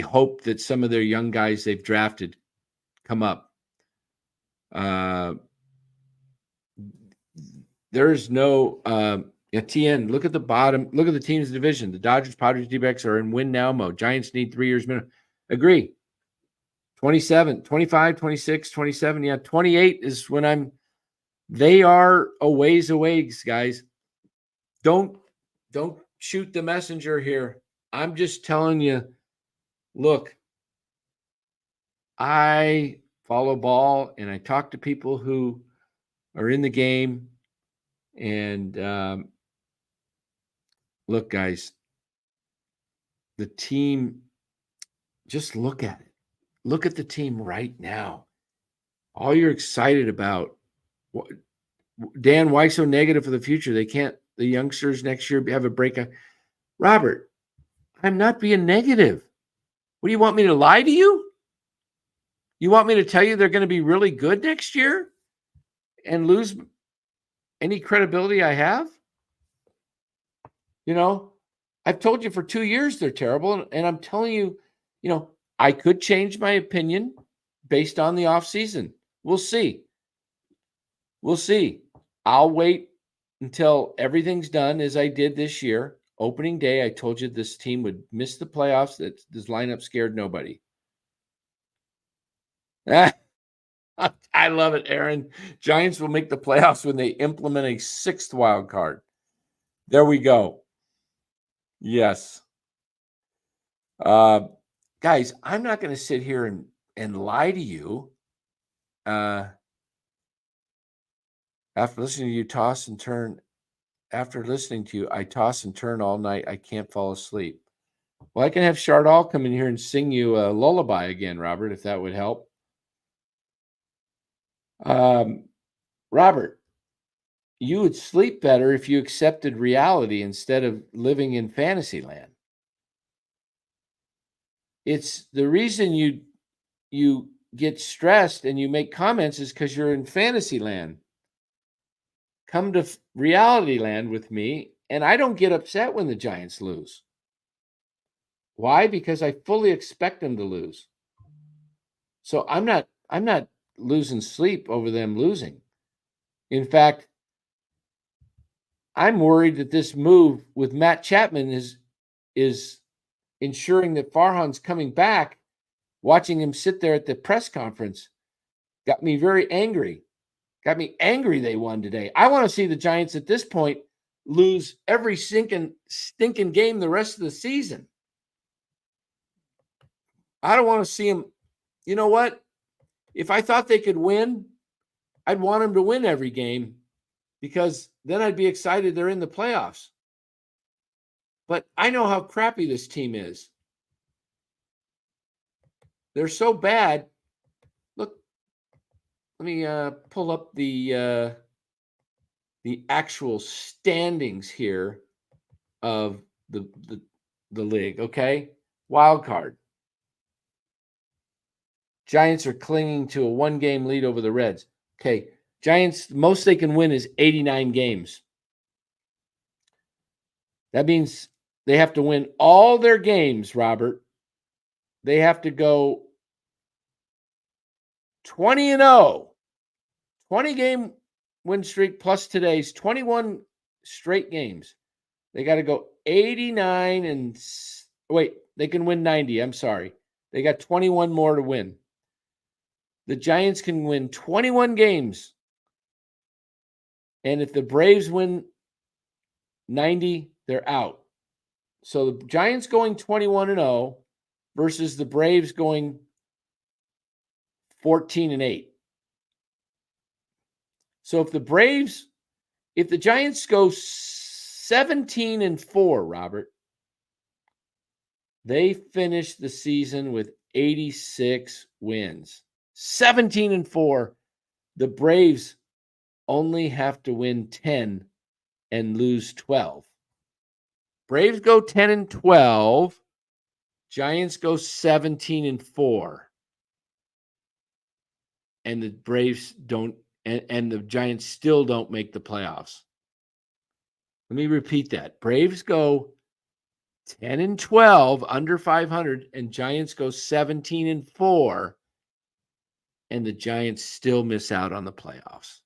hope that some of their young guys they've drafted come up. There's no TN. Look at the bottom. Look at the teams in the division. The Dodgers, Padres, D-backs are in win now mode. Giants need 3 years minimum. Agree. 27, 25, 26, 27. Yeah, 28 is when they are a ways away, guys. Don't shoot the messenger here. I'm just telling you, look, I follow ball and I talk to people who are in the game. And look, guys, the team, just look at it. Look at the team right now. All you're excited about. Dan, why so negative for the future? The youngsters next year have a breakout. Robert, I'm not being negative. What do you want me to lie to you? You want me to tell you they're going to be really good next year and lose any credibility I have? I've told you for 2 years they're terrible, and I'm telling you, I could change my opinion based on the offseason. We'll see. I'll wait until everything's done, as I did this year. Opening day, I told you this team would miss the playoffs. That this lineup scared nobody. I love it, Aaron. Giants will make the playoffs when they implement a 6th wild card. There we go. Yes. Guys, I'm not going to sit here and lie to you. After listening to you toss and turn, after listening to you, I toss and turn all night. I can't fall asleep. Well, I can have Chardal come in here and sing you a lullaby again, Robert, if that would help. Robert, you would sleep better if you accepted reality instead of living in fantasy land. It's the reason you get stressed and you make comments is because you're in fantasy land. Come to reality land with me, and I don't get upset when the Giants lose. Why? Because I fully expect them to lose. So I'm not losing sleep over them losing. In fact, I'm worried that this move with Matt Chapman is ensuring that Farhan's coming back. Watching him sit there at the press conference got me very angry. Got me angry they won today. I want to see the Giants at this point lose every stinking game the rest of the season. I don't want to see them. You know what? If I thought they could win, I'd want them to win every game because then I'd be excited they're in the playoffs. But I know how crappy this team is. They're so bad. Look, let me pull up the actual standings here of the league. Okay, wild card. Giants are clinging to a 1-game lead over the Reds. Okay, Giants, the most they can win is 89 games. That means they have to win all their games, Robert. They have to go 20-0. 20-game win streak plus today's 21 straight games. They got to go 89 and wait, they can win 90. I'm sorry. They got 21 more to win. The Giants can win 21 games. And if the Braves win 90, they're out. So the Giants going 21-0 versus the Braves going 14-8. So if the Giants go 17-4, Robert, they finish the season with 86 wins. 17-4. The Braves only have to win 10 and lose 12. Braves go 10-12. Giants go 17-4. And the Braves don't, and the Giants still don't make the playoffs. Let me repeat that. Braves go 10-12, under 500, and Giants go 17-4, and the Giants still miss out on the playoffs.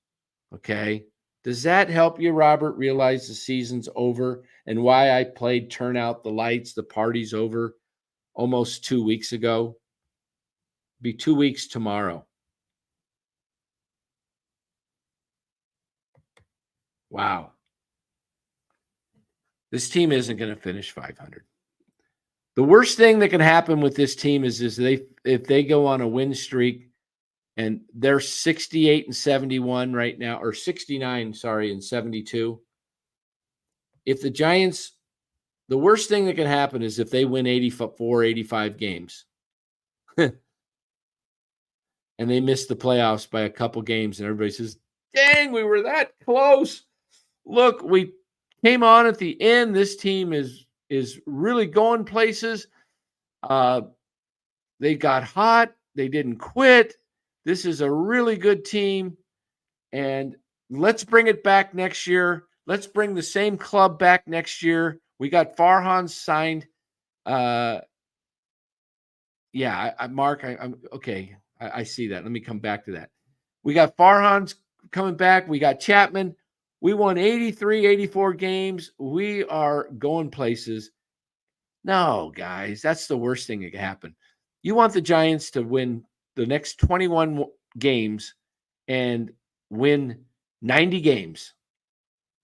Okay? Does that help you, Robert, realize the season's over and why I played Turn Out the Lights, the party's over almost 2 weeks ago? Be 2 weeks tomorrow. Wow. This team isn't going to finish 500. The worst thing that can happen with this team is if they go on a win streak and they're 68-71 right now, or 69, and 72. If the Giants, the worst thing that can happen is if they win 84, 85 games and they miss the playoffs by a couple games and everybody says, dang, we were that close. Look, we came on at the end. This team is really going places. They got hot. They didn't quit. This is a really good team. And let's bring it back next year. Let's bring the same club back next year. We got Farhan signed. Mark, I'm okay. I see that. Let me come back to that. We got Farhan's coming back. We got Chapman. We won 83, 84 games. We are going places. No, guys, that's the worst thing that can happen. You want the Giants to win the next 21 games and win 90 games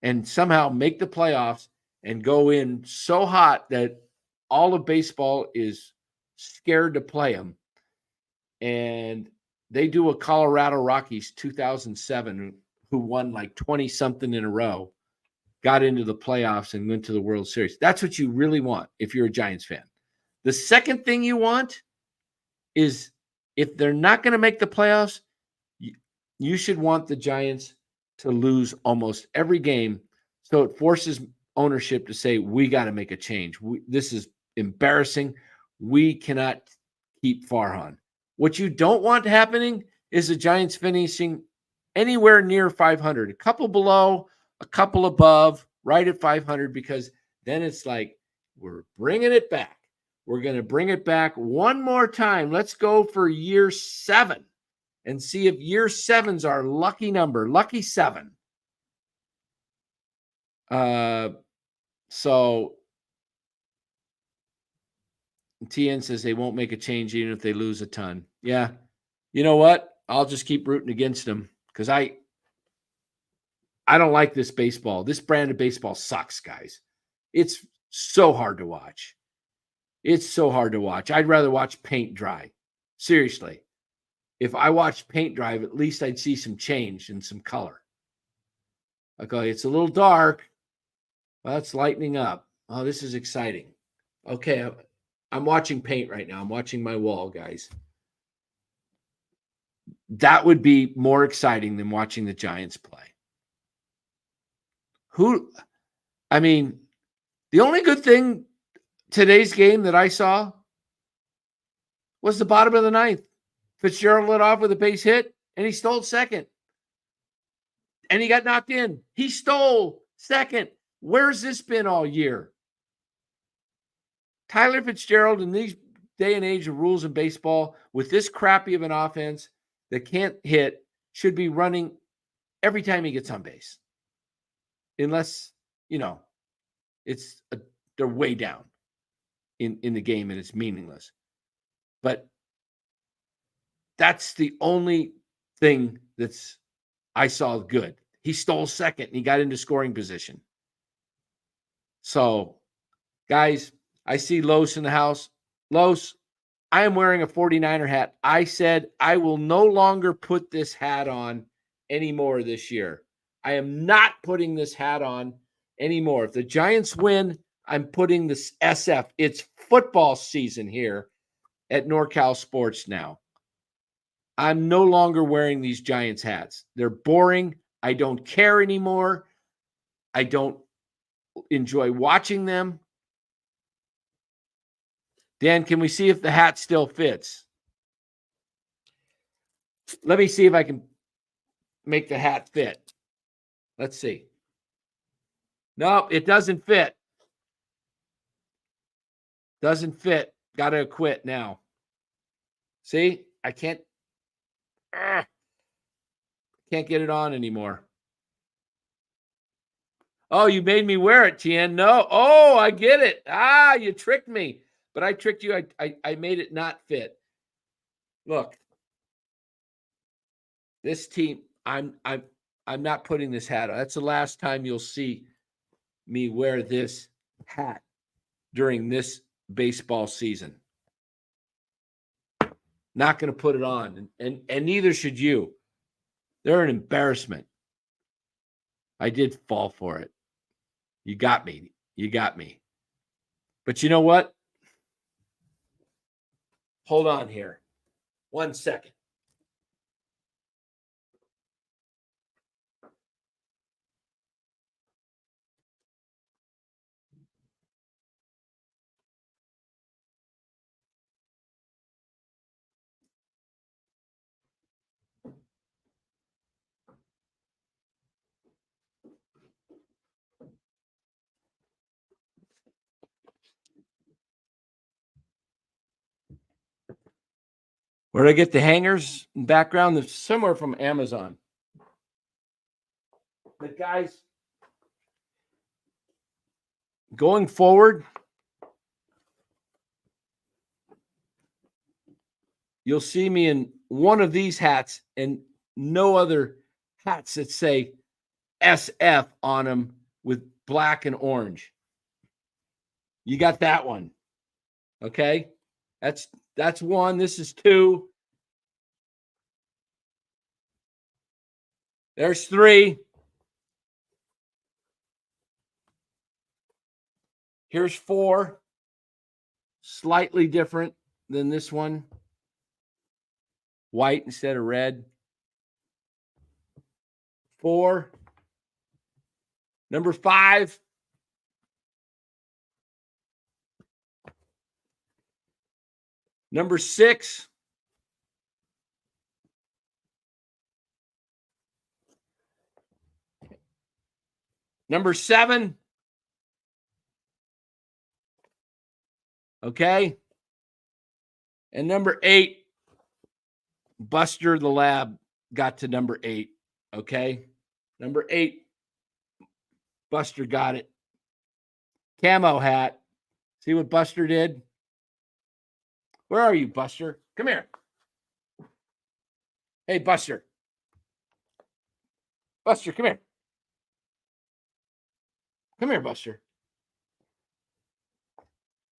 and somehow make the playoffs and go in so hot that all of baseball is scared to play them. And they do a Colorado Rockies 2007 who won like 20-something in a row, got into the playoffs and went to the World Series. That's what you really want if you're a Giants fan. The second thing you want is if they're not going to make the playoffs, you should want the Giants to lose almost every game so it forces ownership to say, we got to make a change. This is embarrassing. We cannot keep Farhan. What you don't want happening is the Giants finishing anywhere near 500, a couple below, a couple above, right at 500, because then it's like, we're bringing it back. We're going to bring it back one more time. Let's go for year 7 and see if year 7's our lucky number, lucky 7. So TN says they won't make a change even if they lose a ton. Yeah. You know what? I'll just keep rooting against them because I don't like this baseball. This brand of baseball sucks, guys. It's so hard to watch. It's so hard to watch. I'd rather watch paint dry. Seriously. If I watched paint dry, at least I'd see some change and some color. Okay, it's a little dark. Well, it's lightening up. Oh, this is exciting. Okay, I'm watching paint right now. I'm watching my wall, guys. That would be more exciting than watching the Giants play. The only good thing today's game that I saw was the bottom of the ninth. Fitzgerald lit off with a base hit, and he stole second. And he got knocked in. He stole second. Where's this been all year? Tyler Fitzgerald, in these day and age of rules in baseball, with this crappy of an offense that can't hit, should be running every time he gets on base. Unless, they're way down in the game and it's meaningless. But that's the only thing I saw good. He stole second and he got into scoring position. So, guys, I see Los in the house. Los, I am wearing a 49er hat. I said I will no longer put this hat on anymore this year. I am not putting this hat on anymore. If the Giants win, I'm putting this SF. It's football season here at NorCal Sports now. I'm no longer wearing these Giants hats. They're boring. I don't care anymore. I don't enjoy watching them. Dan, can we see if the hat still fits? Let me see if I can make the hat fit. Let's see. No, it doesn't fit. Doesn't fit. Got to quit now. See, I can't get it on anymore. Oh, you made me wear it, Tien. No. Oh, I get it. You tricked me. But I tricked you. I made it not fit. Look. This team, I'm not putting this hat on. That's the last time you'll see me wear this hat during this baseball season. Not going to put it on, and neither should you. They're an embarrassment. I did fall for it. You got me. You got me. But you know what? Hold on here. 1 second. Where did I get the hangers in background? They're somewhere from Amazon. But guys, going forward, you'll see me in one of these hats and no other hats that say SF on them with black and orange. You got that one. Okay? That's one. This is two. There's three. Here's four. Slightly different than this one. White instead of red. 4. Number 5. Number 6. Number 7. Okay. And number 8. Buster the Lab got to number 8. Okay. Number 8. Buster got it. Camo hat. See what Buster did? Where are you, Buster? Come here. Hey, Buster. Buster, come here. Come here, Buster.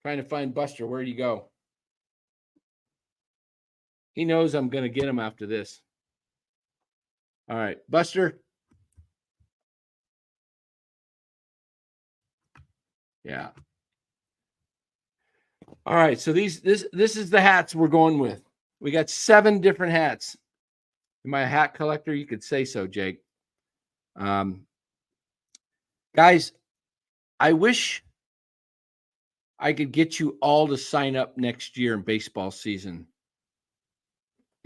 Trying to find Buster. Where'd he go? He knows I'm going to get him after this. All right, Buster. Yeah. All right, so this is the hats we're going with. We got 7 different hats. Am I a hat collector? You could say so, Jake. Guys, I wish I could get you all to sign up next year in baseball season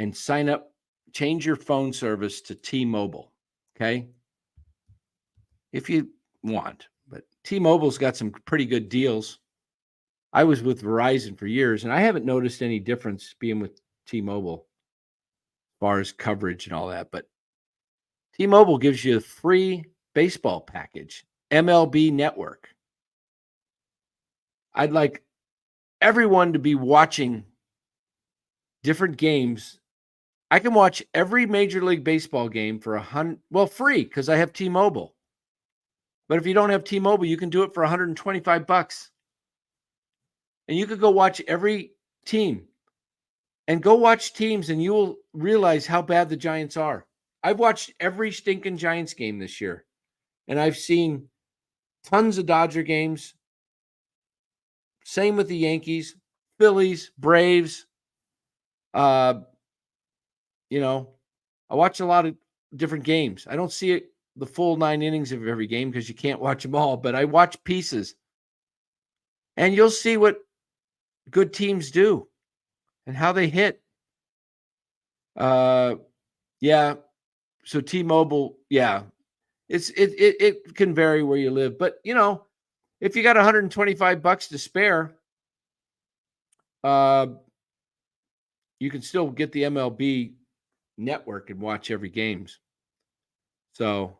and sign up, change your phone service to T-Mobile, okay? If you want, but T-Mobile's got some pretty good deals. I was with Verizon for years, and I haven't noticed any difference being with T-Mobile as far as coverage and all that, but T-Mobile gives you a free baseball package, MLB Network. I'd like everyone to be watching different games. I can watch every Major League Baseball game for free because I have T-Mobile. But if you don't have T-Mobile, you can do it for $125. And you could go watch every team. And go watch teams and you will realize how bad the Giants are. I've watched every stinking Giants game this year. And I've seen tons of Dodger games. Same with the Yankees, Phillies, Braves. I watch a lot of different games. I don't see the full 9 innings of every game because you can't watch them all, but I watch pieces. And you'll see what good teams do and how they hit. Yeah. So T-Mobile, yeah, it can vary where you live, but if you got $125 to spare, you can still get the MLB network and watch every games. So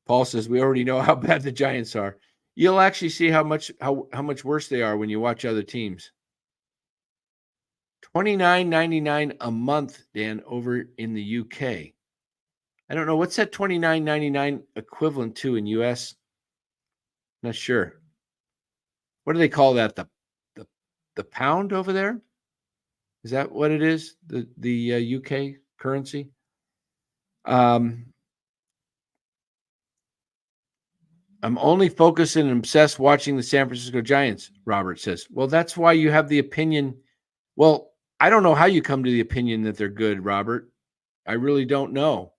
Paul says we already know how bad the Giants are. You'll actually see how much worse they are when you watch other teams. $29.99 a month, Dan, over in the UK. I don't know what's that $29.99 equivalent to in US. Not sure. What do they call that? The pound over there? Is that what it is? The UK currency? I'm only focused and obsessed watching the San Francisco Giants, Robert says. Well, that's why you have the opinion. Well, I don't know how you come to the opinion that they're good, Robert. I really don't know.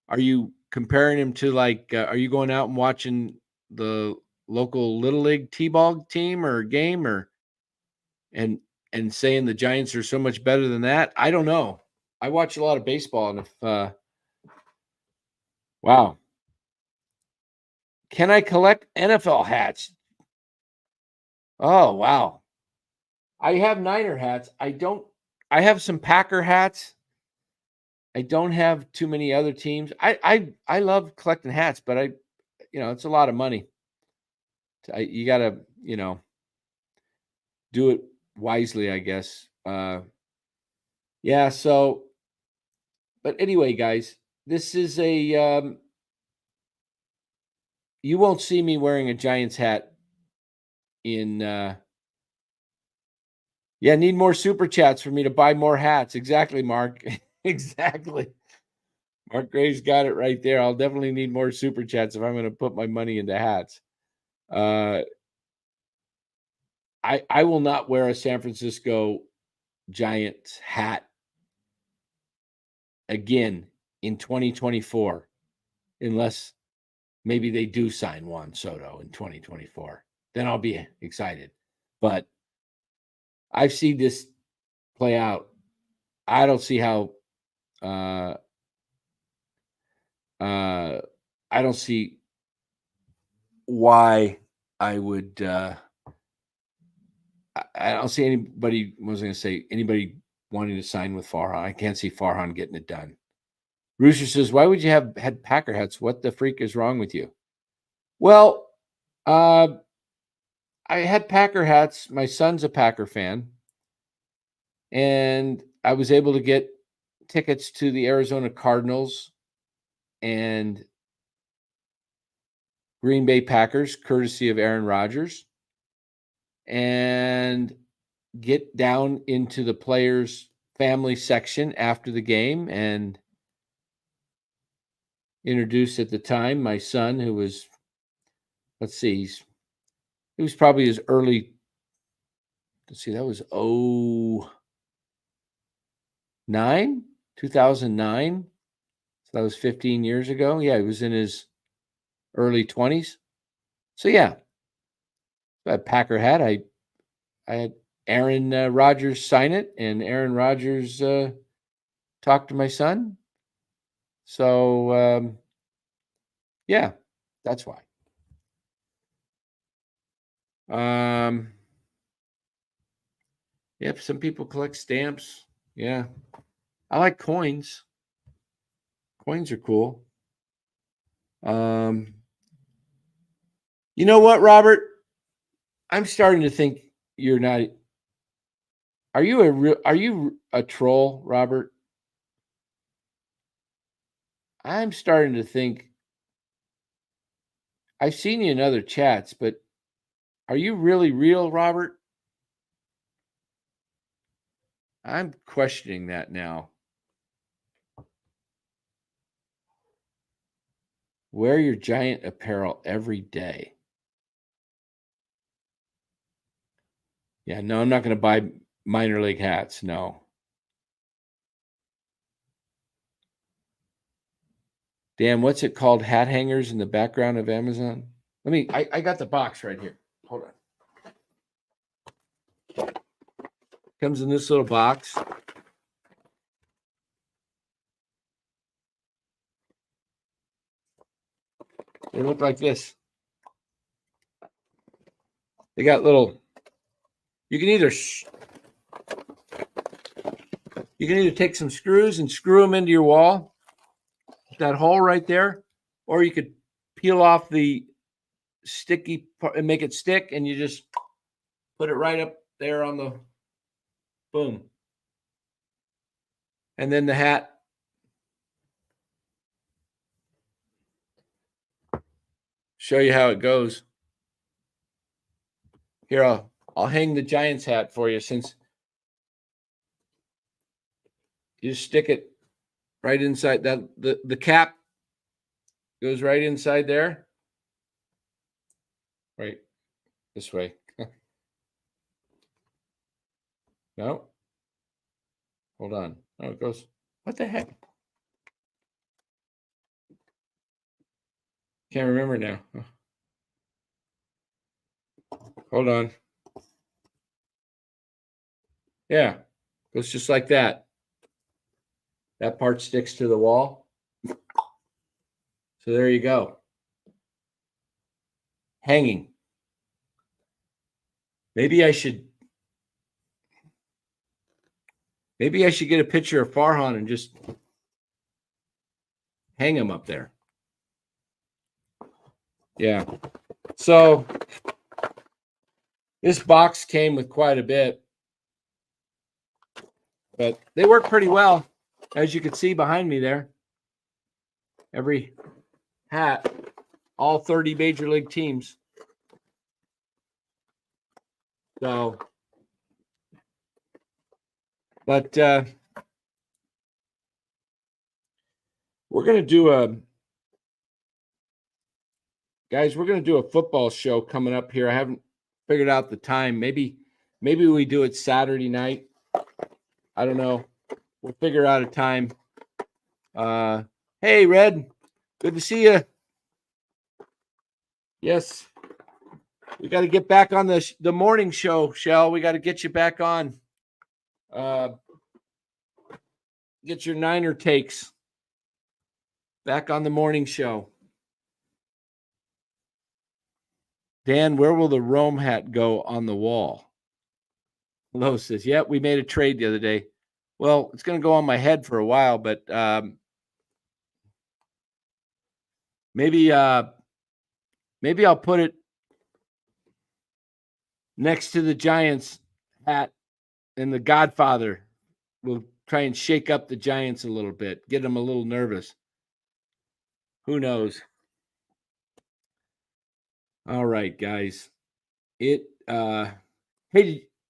Are you comparing them to are you going out and watching the local Little League T-ball team or game and saying the Giants are so much better than that? I don't know. I watch a lot of baseball, and if wow. Can I collect NFL hats? Oh, wow. I have Niner hats. I have some Packer hats. I don't have too many other teams. I love collecting hats, but it's a lot of money. You got to, do it wisely, I guess. Yeah, so but anyway, guys, this is you won't see me wearing a Giants hat in yeah, need more super chats for me to buy more hats. Exactly, Mark. Exactly. Mark Graves got it right there. I'll definitely need more super chats if I'm going to put my money into hats. I will not wear a San Francisco Giants hat again in 2024 unless maybe they do sign Juan Soto in 2024. Then I'll be excited. But I've seen this play out. I don't see how I don't see why I would I don't see anybody anybody wanting to sign with Farhan. I can't see Farhan getting it done. Rooster says, why would you have had Packer hats? What the freak is wrong with you? Well, I had Packer hats. My son's a Packer fan. And I was able to get tickets to the Arizona Cardinals and Green Bay Packers, courtesy of Aaron Rodgers, and get down into the players' family section after the game and introduce at the time my son, who was, it was probably his early, that was 2009. So that was 15 years ago. Yeah, he was in his early 20s. So yeah, I had Packer hat. I had Aaron Rodgers sign it, and Aaron Rodgers talked to my son. So yeah, that's why. Yep, some people collect stamps. Yeah, I like coins. Coins are cool. You know what, Robert? I'm starting to think you're not. Are you a troll, Robert? I'm starting to think I've seen you in other chats, but are you really real, Robert? I'm questioning that now. Wear your Giant apparel every day. Yeah, no, I'm not going to buy minor league hats. No. Dan, what's it called? Hat hangers in the background of Amazon? I got the box right here. Hold on. Comes in this little box. They look like this. They got little. You can either take some screws and screw them into your wall, that hole right there, or you could peel off the sticky part and make it stick, and you just put it right up there on the boom. And then the hat. Show you how it goes. Here, I'll hang the Giants hat for you, since you just stick it right inside that the cap goes right inside there. Right this way. No. Hold on. Oh, it goes. What the heck? Can't remember now. Hold on. Yeah. Goes just like that. That part sticks to the wall. So there you go. Hanging. Maybe I should get a picture of Farhan and just hang him up there. Yeah. So this box came with quite a bit, but they work pretty well, as you can see behind me there. Every hat, all 30 major league teams. So, but we're going to do a football show coming up here. I haven't figured out the time. Maybe we do it Saturday night. I don't know. We'll figure out a time. Hey, Red, good to see you. Yes, we got to get back on the morning show, Shell. We got to get you back on. Get your Niner takes back on the morning show. Dan, where will the Rome hat go on the wall? Lo says, yeah, we made a trade the other day. Well, it's going to go on my head for a while, but maybe I'll put it next to the Giants hat, and the Godfather will try and shake up the Giants a little bit, get them a little nervous. Who knows? All right, guys. Hey,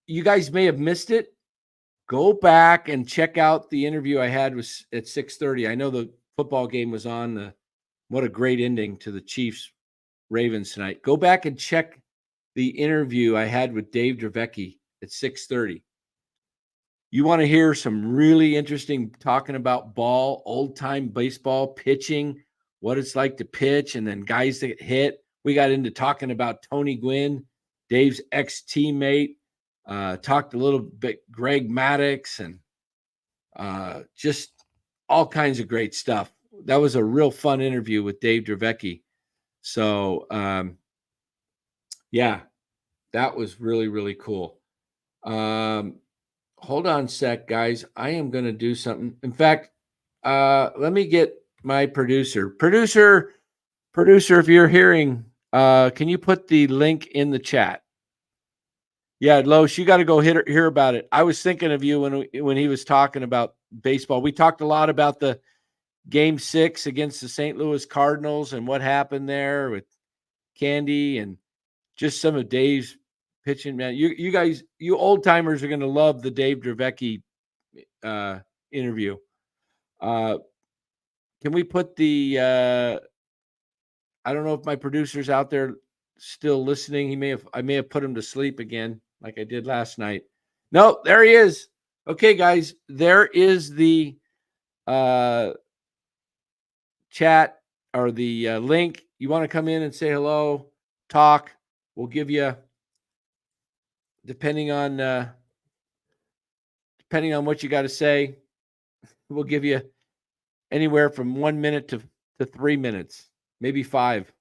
you guys may have missed it. Go back and check out the interview I had at 6:30. I know the football game was on. What a great ending to the Chiefs-Ravens tonight. Go back and check the interview I had with Dave Dravecki at 6:30. You want to hear some really interesting talking about ball, old-time baseball, pitching, what it's like to pitch, and then guys that get hit. We got into talking about Tony Gwynn, Dave's ex-teammate. Talked a little bit Greg Maddux, and just all kinds of great stuff. That was a real fun interview with Dave Dravecki. So, yeah, that was really, really cool. Hold on a sec, guys. I am going to do something. In fact, let me get my producer. Producer, if you're hearing, can you put the link in the chat? Yeah, Loesch, you got to go hear about it. I was thinking of you when he was talking about baseball. We talked a lot about the Game 6 against the St. Louis Cardinals and what happened there with Candy and just some of Dave's pitching. Man, you guys, you old timers are going to love the Dave Dravecki interview. Can we put the? I don't know if my producer's out there still listening. I may have put him to sleep again, like I did last night. No, there he is. Okay, guys, there is the chat or the link. You want to come in and say hello, talk. We'll give you, depending on depending on what you got to say, we'll give you anywhere from 1 minute to 3 minutes, maybe 5.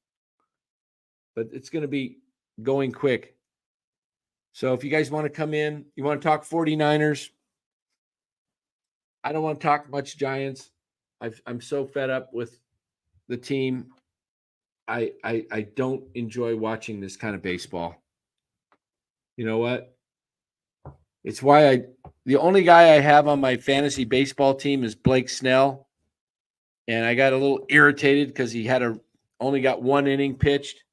But it's going to be going quick. So if you guys want to come in, you want to talk 49ers, I don't want to talk much Giants. I'm so fed up with the team. I don't enjoy watching this kind of baseball. You know what? It's why the only guy I have on my fantasy baseball team is Blake Snell. And I got a little irritated because he only got 1 inning pitched.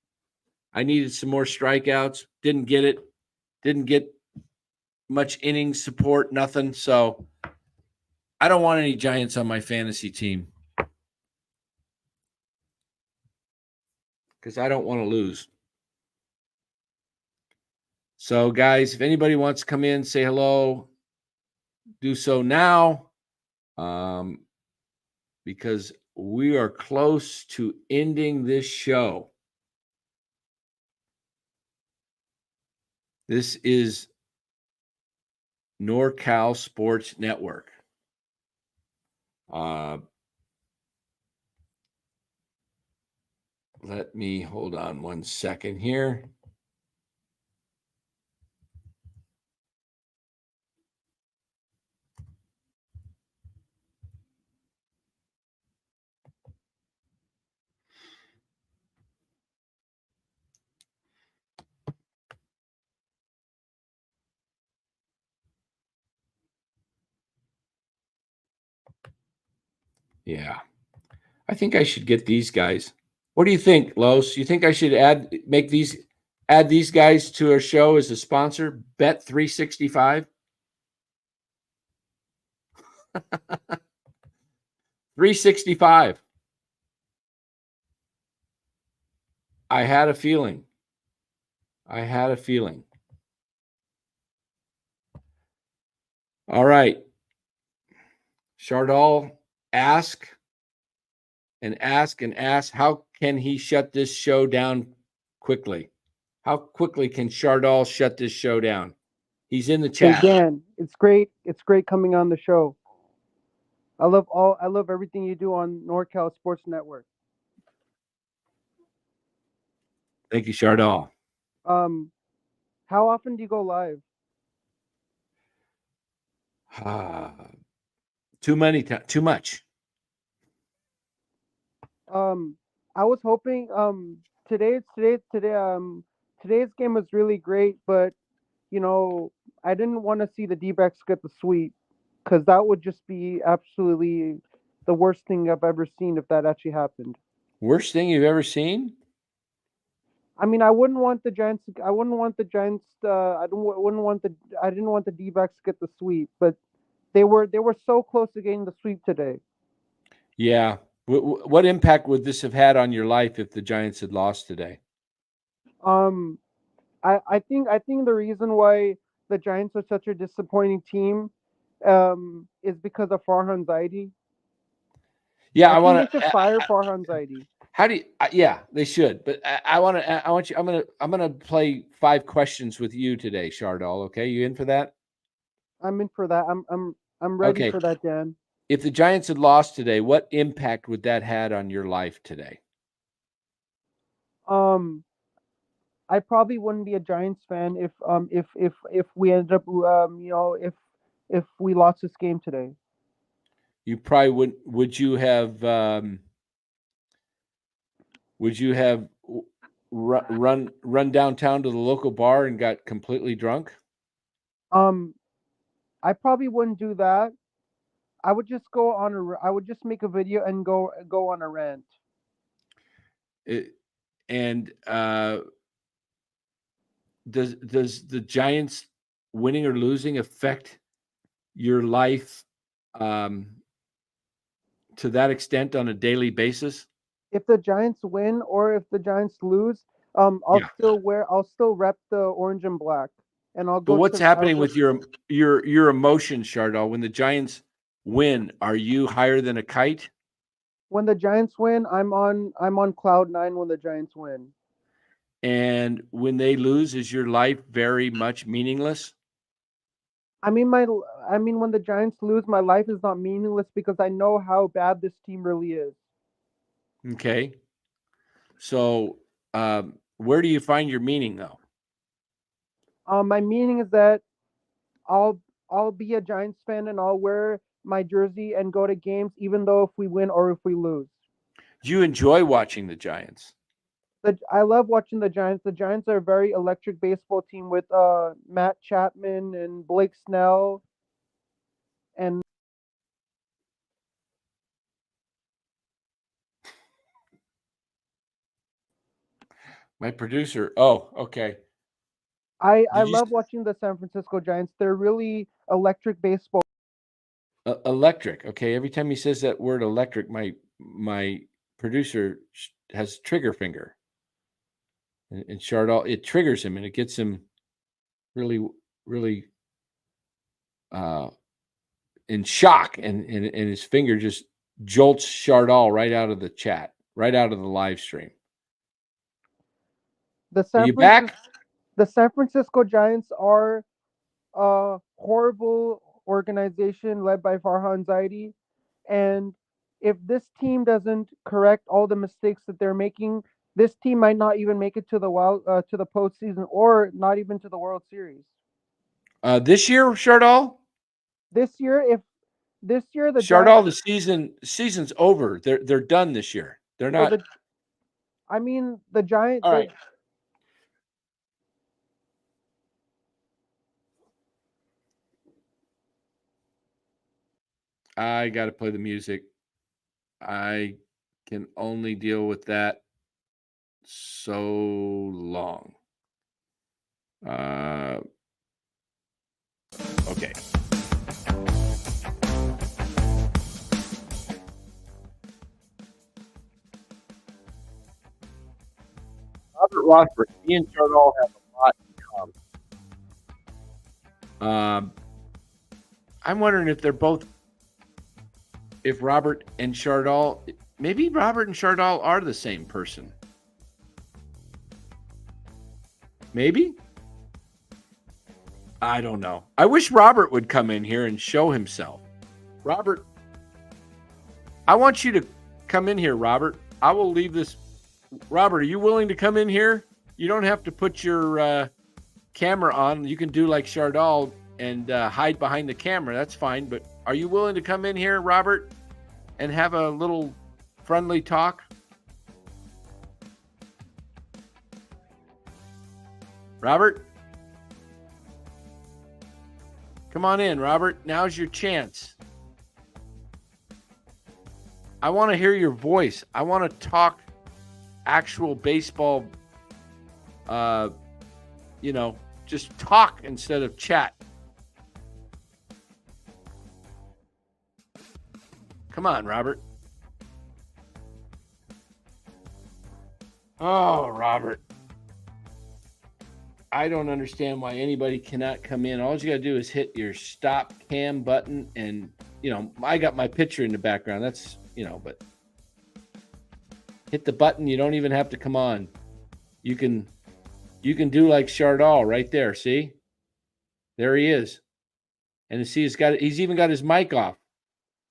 I needed some more strikeouts. Didn't get it. Didn't get much inning support, nothing. So I don't want any Giants on my fantasy team because I don't want to lose. So, guys, if anybody wants to come in, say hello, do so now, because we are close to ending this show. This is NorCal Sports Network. Let me hold on 1 second here. Yeah. I think I should get these guys. What do you think, Los? You think I should add these guys to our show as a sponsor? Bet 365. 365. I had a feeling. All right. Chardal, ask. How can he shut this show down quickly? How quickly can Chardal shut this show down? He's in the chat. Hey Dan, it's great. It's great coming on the show. I love everything you do on NorCal Sports Network. Thank you, Chardal. How often do you go live? Too much. I was hoping today's game was really great, but I didn't want to see the D-backs get the sweep because that would just be absolutely the worst thing I've ever seen if that actually happened. Worst thing you've ever seen? I mean, I wouldn't want the Giants. I wouldn't want the Giants. I didn't want the D-backs to get the sweep, but they were so close to getting the sweep today. Yeah. What impact would this have had on your life if the Giants had lost today? I think the reason why the Giants are such a disappointing team is because of Farhan Zaidi. Yeah, I think they should fire Farhan Zaidi. How do you? Yeah, they should. But I want you. I'm gonna play 5 questions with you today, Chardal. Okay, you in for that? I'm in for that. I'm ready for that, Dan. If the Giants had lost today, what impact would that had on your life today? I probably wouldn't be a Giants fan if we ended up if we lost this game today. You probably wouldn't. Would you have run downtown to the local bar and got completely drunk? I probably wouldn't do that. I would just I would just make a video and go on a rant. Does the Giants winning or losing affect your life to that extent on a daily basis? If the Giants win or if the Giants lose, I'll still rep the orange and black, and I'll go. But what's happening with your emotions, Chardal? When the Giants win, are you higher than a kite? When the Giants win, I'm on cloud 9 when the Giants win. And when they lose, is your life very much meaningless? I mean, I mean, when the Giants lose, my life is not meaningless because I know how bad this team really is. Okay. So, where do you find your meaning, though? My meaning is that I'll I'll be a Giants fan and I'll wear my jersey and go to games even though if we win or if we lose. Do you enjoy watching the Giants? I love watching the Giants. The Giants are a very electric baseball team with Matt Chapman and Blake Snell and My producer. Oh, okay. I Did you love watching the San Francisco Giants. They're really electric baseball. electric? Okay. Every time he says that word electric, my producer has trigger finger, and Chardall, it triggers him and it gets him really, really in shock, and his finger just jolts Chardall right out of the chat, right out of the live stream. The Are San you Francisco back? the San Francisco Giants are a horrible organization led by Farhan Zaidi. And if this team doesn't correct all the mistakes that they're making, this team might not even make it to the postseason or not even to the World Series. This year, Chardall? This year, if this year the Giants, Chardall, the season's over. They're done this year. They're well, not. I mean the Giant, All right. I got to play the music. I can only deal with that so long. Okay. Robert Rothberg, he and Chardall have a lot in common. I'm wondering if they're both, if Robert and Chardall, maybe Robert and Chardall are the same person. Maybe? I don't know. I wish Robert would come in here and show himself. Robert, I want you to come in here, Robert. I will leave this. Robert, are you willing to come in here? You don't have to put your camera on. You can do like Chardall and hide behind the camera. That's fine. But are you willing to come in here, Robert, and have a little friendly talk? Robert? Come on in, Robert. Now's your chance. I want to hear your voice. I want to talk actual baseball, just talk instead of chat. Come on, Robert. Oh, Robert. I don't understand why anybody cannot come in. All you got to do is hit your stop cam button, and, I got my picture in the background. That's, but hit the button. You don't even have to come on. You can do like Chardall right there. See? There he is. And see, he's even got his mic off.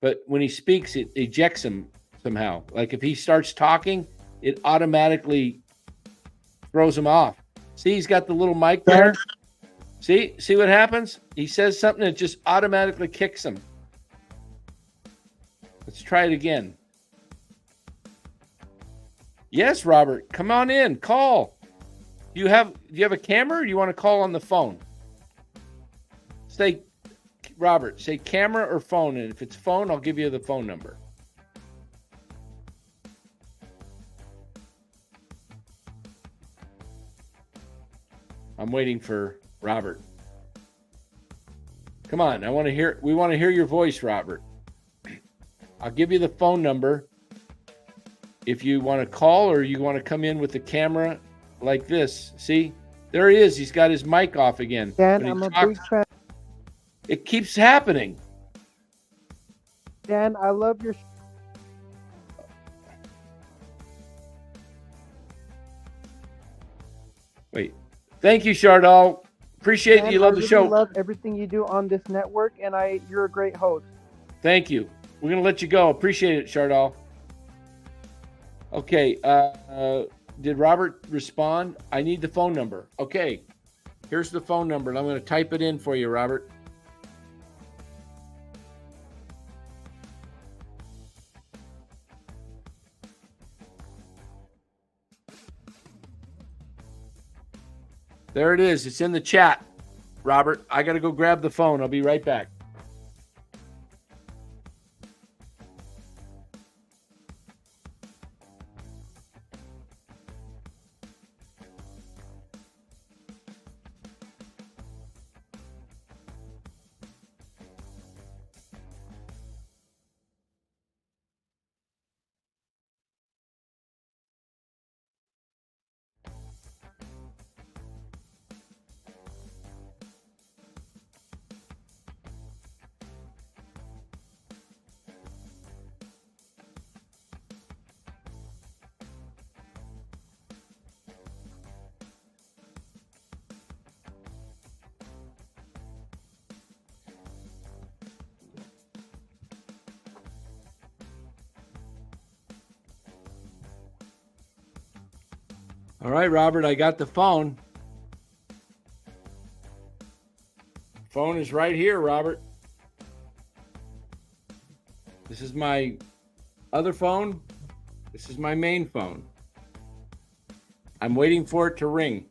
But when he speaks, it ejects him somehow. Like if he starts talking, it automatically throws him off. See, he's got the little mic there. See what happens? He says something, it just automatically kicks him. Let's try it again. Yes, Robert, come on in. Call. Do you have a camera, or do you want to call on the phone? Robert, say camera or phone, and if it's phone, I'll give you the phone number. I'm waiting for Robert. Come on, we want to hear your voice, Robert. I'll give you the phone number if you want to call, or you want to come in with the camera like this. See? There he is. He's got his mic off again. Dan, I'm a big fan. It keeps happening. Dan, I love your. Wait. Thank you, Chardall, Appreciate Dan, you love I the really show. love everything you do on this network, and you're a great host. Thank you. We're going to let you go. Appreciate it, Shardal. Okay. Did Robert respond? I need the phone number. Okay. Here's the phone number, and I'm going to type it in for you, Robert. There it is. It's in the chat, Robert. I got to go grab the phone. I'll be right back. All right, Robert, I got the phone. Phone is right here, Robert. This is my other phone. This is my main phone. I'm waiting for it to ring.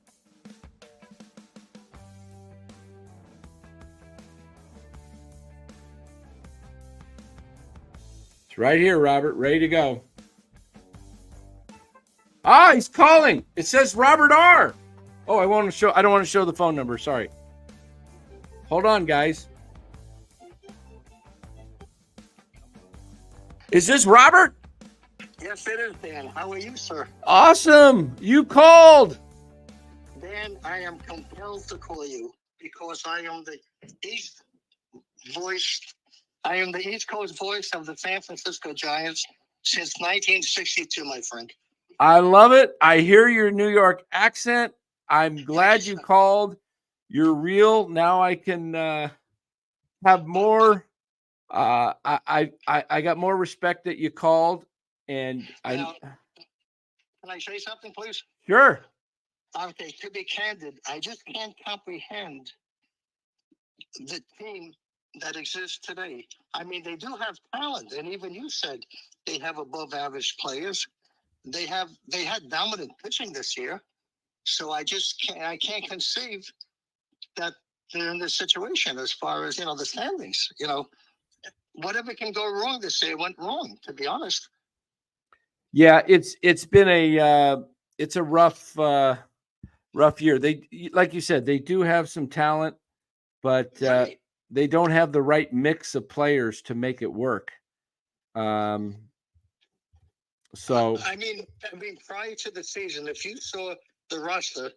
It's right here, Robert, ready to go. Ah, he's calling. It says Robert R. Oh, I don't want to show the phone number. Sorry. Hold on, guys. Is this Robert? Yes, it is, Dan. How are you, sir? Awesome. You called. Dan, I am compelled to call you because I am the East voice. I am the East Coast voice of the San Francisco Giants since 1962, my friend. I love it. I hear your New York accent. I'm glad you called. You're real. Now I can have more. I got more respect that you called, and Now, can I say something, please? Sure. Okay, to be candid, I just can't comprehend the team that exists today. I mean, they do have talent, and even you said they have above average players. They had dominant pitching this year, so I can't conceive that they're in this situation as far as the standings. Whatever can go wrong this year went wrong. To be honest. Yeah, it's been a rough year. They, like you said, they do have some talent, but Right. they don't have the right mix of players to make it work. So I mean, prior to the season, if you saw the roster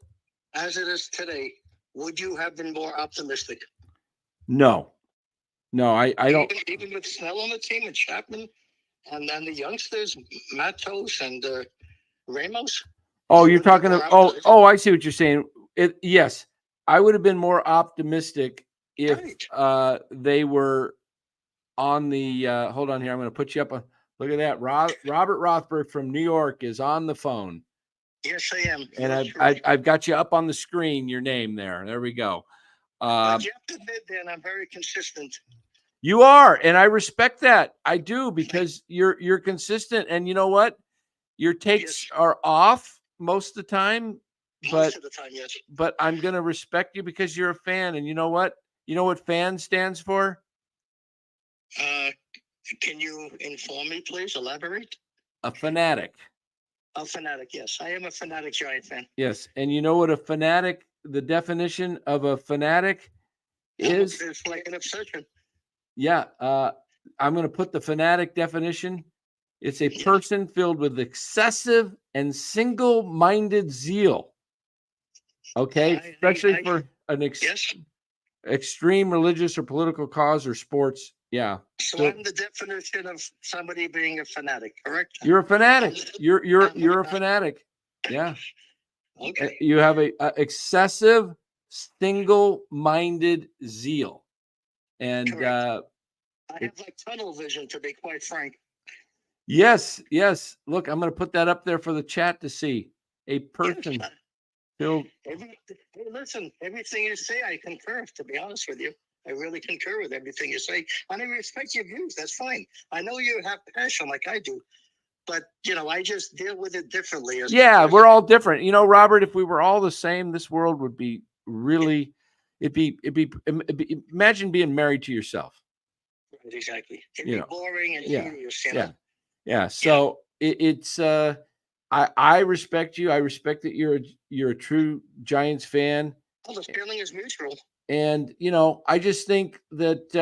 as it is today, would you have been more optimistic? no, I don't. Even with Snell on the team and Chapman, and then the youngsters, Matos and Ramos. Oh, you're talking about. Oh, I see what you're saying. Yes, I would have been more optimistic if they were on the. Hold on here. I'm going to put you up on. Look at that. Robert Rothberg from New York is on the phone. Yes, I am. And I've got you up on the screen, your name there. There we go. But you have to admit, Dan, I'm very consistent. You are, and I respect that. I do, because you're consistent, and you know what? Your takes are off most of the time. Most of the time, yes. But I'm going to respect you because you're a fan, and you know what? You know what FAN stands for? Can you inform me, please? Elaborate. A fanatic. A fanatic, yes. I am a fanatic Giant fan. Yes, and you know what a fanatic? The definition of a fanatic is? It's like an obsession. Yeah, I'm going to put the fanatic definition. It's a person filled with excessive and single-minded zeal. Okay, especially for an extreme religious or political cause or sports. Yeah. So I'm the definition of somebody being a fanatic, correct? You're a fanatic. You're a fanatic. Yeah. Okay. You have a excessive, single-minded zeal. And Correct. I have like tunnel vision, to be quite frank. yes. Look, I'm going to put that up there for the chat to see. A person Yes. filled. Hey, listen, everything you say, I concur, to be honest with you. I really concur with everything you say. And I respect your views. That's fine. I know you have passion like I do. But, I just deal with it differently. Yeah, we're all different. Robert, if we were all the same, this world would be really, imagine being married to yourself. Right, exactly. It'd be boring and tedious, Yeah. So it's, I respect you. I respect that you're a true Giants fan. Well, the feeling is mutual. And, I just think that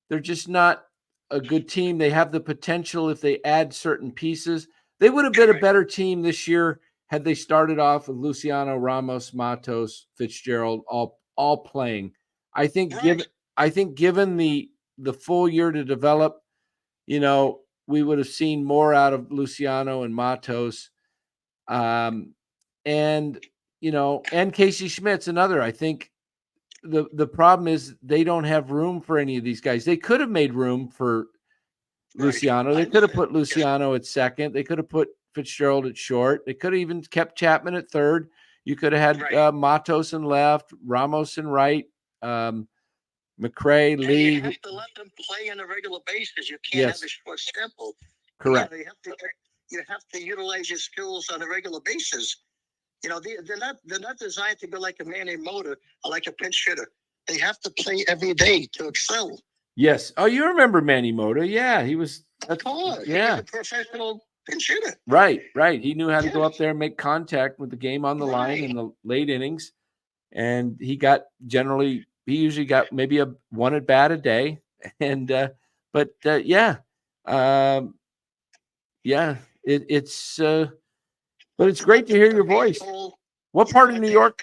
they're just not a good team. They have the potential if they add certain pieces. They would have been a better team this year had they started off with Luciano, Ramos, Matos, Fitzgerald all playing. I think given the full year to develop, we would have seen more out of Luciano and Matos. And Casey Schmidt's another. I think the problem is they don't have room for any of these guys. They could have made room for Luciano. They could have put Luciano at second. They could have put Fitzgerald at short. They could have even kept Chapman at third. You could have had Matos in left, Ramos in right, McRae, Lee. You have to let them play on a regular basis. You can't have a short sample. Correct. You have to utilize your skills on a regular basis. They're not designed to be like a Manny Motor or like a pinch hitter. They have to play every day to excel. Yes. Oh, you remember Manny Motor? Yeah, he was. Of course. Yeah, he's a professional pinch hitter. Right. He knew how to go up there and make contact with the game on the line in the late innings, and he usually got maybe one at bat a day, and it's. But it's great to hear your voice. What part of New York?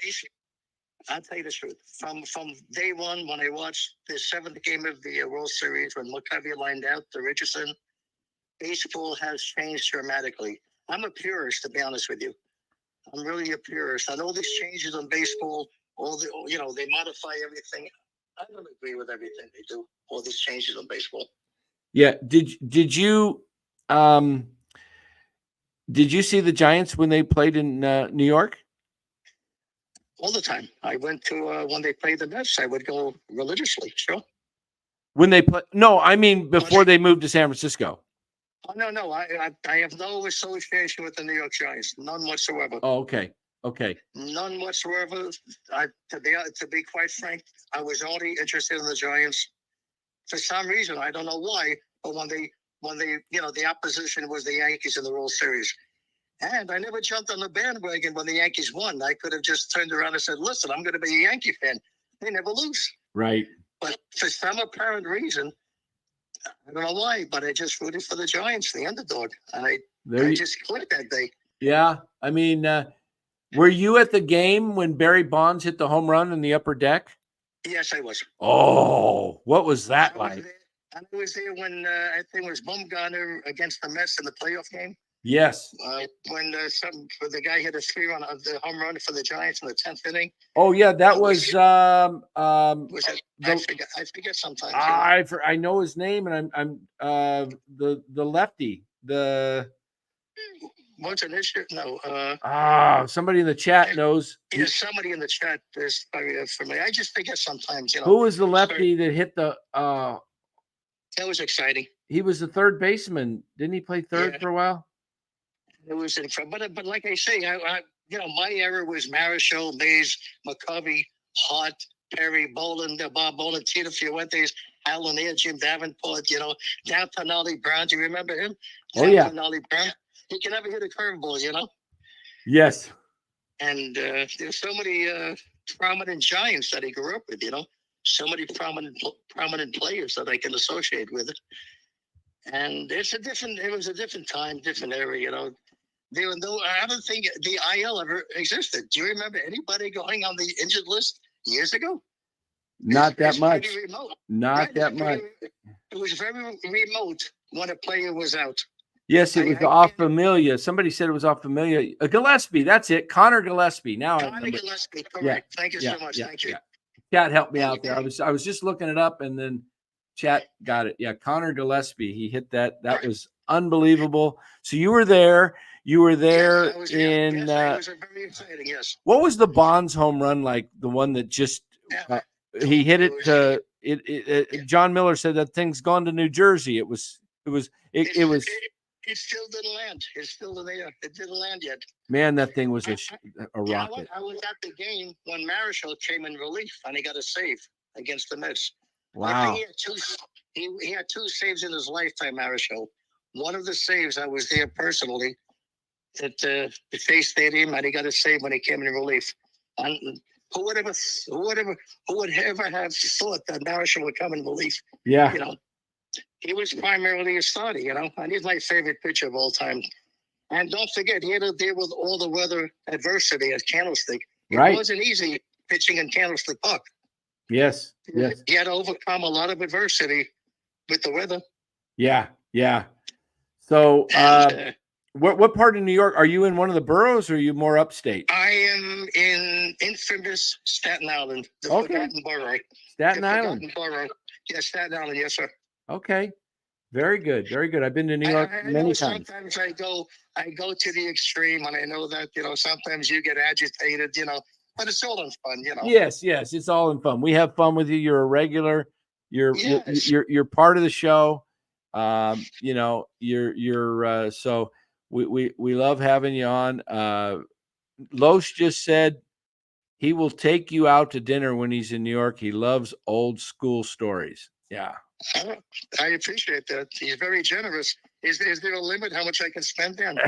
I'll tell you the truth. From day one, when I watched the seventh game of the World Series, when McCovey lined out to Richardson, baseball has changed dramatically. I'm a purist, to be honest with you. I'm really a purist. And all these changes in baseball, they modify everything. I don't agree with everything they do. All these changes in baseball. Yeah. Did you see the Giants when they played in New York? All the time. I went to when they played the Mets. I would go religiously. Sure. When they play? No, I mean before they moved to San Francisco. Oh, no. I have no association with the New York Giants. None whatsoever. Oh, okay. None whatsoever. To be quite frank, I was only interested in the Giants for some reason. I don't know why, but when the opposition was the Yankees in the World Series. And I never jumped on the bandwagon when the Yankees won. I could have just turned around and said, listen, I'm going to be a Yankee fan. They never lose. Right. But for some apparent reason, I don't know why, but I just rooted for the Giants, the underdog. And I just clicked that day. Yeah. I mean, were you at the game when Barry Bonds hit the home run in the upper deck? Yes, I was. Oh, what was that like? I was there when I think it was Bumgarner against the Mets in the playoff game. Yes. When the guy hit a 3-run of the home run for the Giants in the 10th inning. Oh yeah, that was I forget sometimes. I know his name, and I'm the lefty. What's an issue? No. Somebody in the chat knows. Yeah, somebody in the chat is for me. I just forget sometimes. Who was the lefty that hit the? That was exciting. He was the third baseman. Didn't he play third for a while? It was incredible, but like I say, my era was Marichal, Mays, McCovey, Hart, Perry, Boland, Bob Boland, Tito Fuentes, Alan Air, Jim Davenport. Down to Nolly Brown. Do you remember him? Nolly Brown. He can never hit a curveball. Yes. And there's so many prominent Giants that he grew up with. So many prominent players that I can associate with it. And it was a different time, different era. There were I don't think the IL ever existed. Do you remember anybody going on the injured list years ago? Not that much. Remote. Not that much. It was very remote when a player was out. Yes, it was off Familia. Somebody said it was off Familia. Gillespie, that's it. Connor Gillespie. Now I Connor remember. Gillespie, correct. Yeah, Thank you so much. Thank you. Chat helped me out there. I was just looking it up, and then chat got it. Yeah, Connor Gillespie. He hit that. That was unbelievable. So you were there. You were there Yes, in. Yes, it was very exciting. Yes. What was the Bonds home run like? The one that just he hit it to it. John Miller said that thing's gone to New Jersey. It was. It still didn't land. It's still there. It didn't land yet. Man, that thing was a rocket. I was at the game when Marichal came in relief and he got a save against the Mets. Wow. I think he had two saves in his lifetime, Marichal. One of the saves, I was there personally at the Shea Stadium, and he got a save when he came in relief. And who would ever have thought that Marichal would come in relief? Yeah. You know, he was primarily a starter, you know, and he's my favorite pitcher of all time. And don't forget, he had to deal with all the weather adversity at Candlestick. It wasn't easy pitching in Candlestick Park. Yes. He had to overcome a lot of adversity with the weather. Yeah. So, what part of New York are you in? One of the boroughs, or are you more upstate? I am in infamous Staten Island, the forgotten borough. Staten Island. Yes, Staten Island. Yes, sir. Okay. Very good. Very good. I've been to New York many times. Sometimes I go to the extreme, and I know that, you know, sometimes you get agitated, you know, but it's all in fun, you know. Yes, it's all in fun. We have fun with you. You're a regular. You're part of the show. You know, you're so we love having you on. Loesch just said he will take you out to dinner when he's in New York. He loves old school stories. Yeah. I appreciate that. He's very generous. Is there a limit how much I can spend then?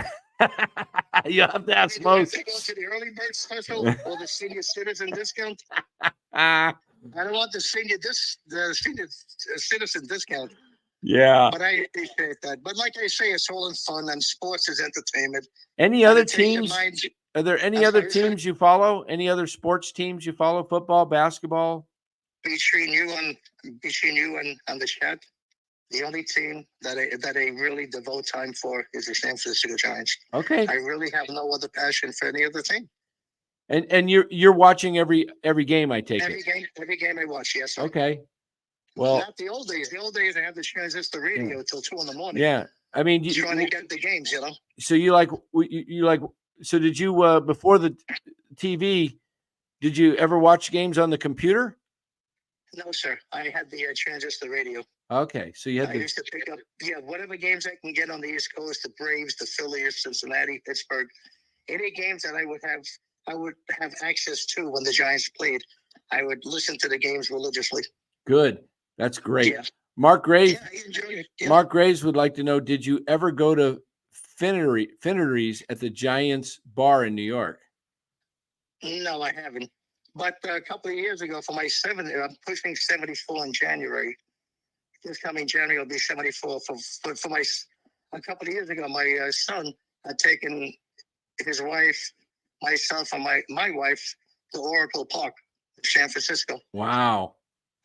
You have to ask most. Do I go to the early bird special or the senior citizen discount? I don't want the senior citizen discount. Yeah. But I appreciate that. But like I say, it's all in fun, and sports is entertainment. Any other teams? Are there any other teams you follow? Any other sports teams you follow? Football, basketball? Between you and the chat, the only team that I really devote time for is the San Francisco Giants. Okay. I really have no other passion for any other team. And you're watching every game, I take it. Every game I watch, yes. Sir. Okay. Well, not the old days. The old days I had to transistor radio till 2 a.m. Yeah, I mean, trying to get the games, you know. So you like. So did you before the TV? Did you ever watch games on the computer? No, sir. I had the transistor radio. Okay, so you had. I used to pick up whatever games I can get on the East Coast: the Braves, the Phillies, Cincinnati, Pittsburgh. Any games that I would have access to when the Giants played. I would listen to the games religiously. Good. That's great. Yeah. Mark Graves. Yeah, I enjoyed it. Yeah. Mark Graves would like to know: did you ever go to Finnery's at the Giants bar in New York? No, I haven't. But a couple of years ago, for my I'm pushing 74 in January. This coming January will be 74. For my a couple of years ago, my son had taken his wife, myself, and my wife to Oracle Park, San Francisco. Wow.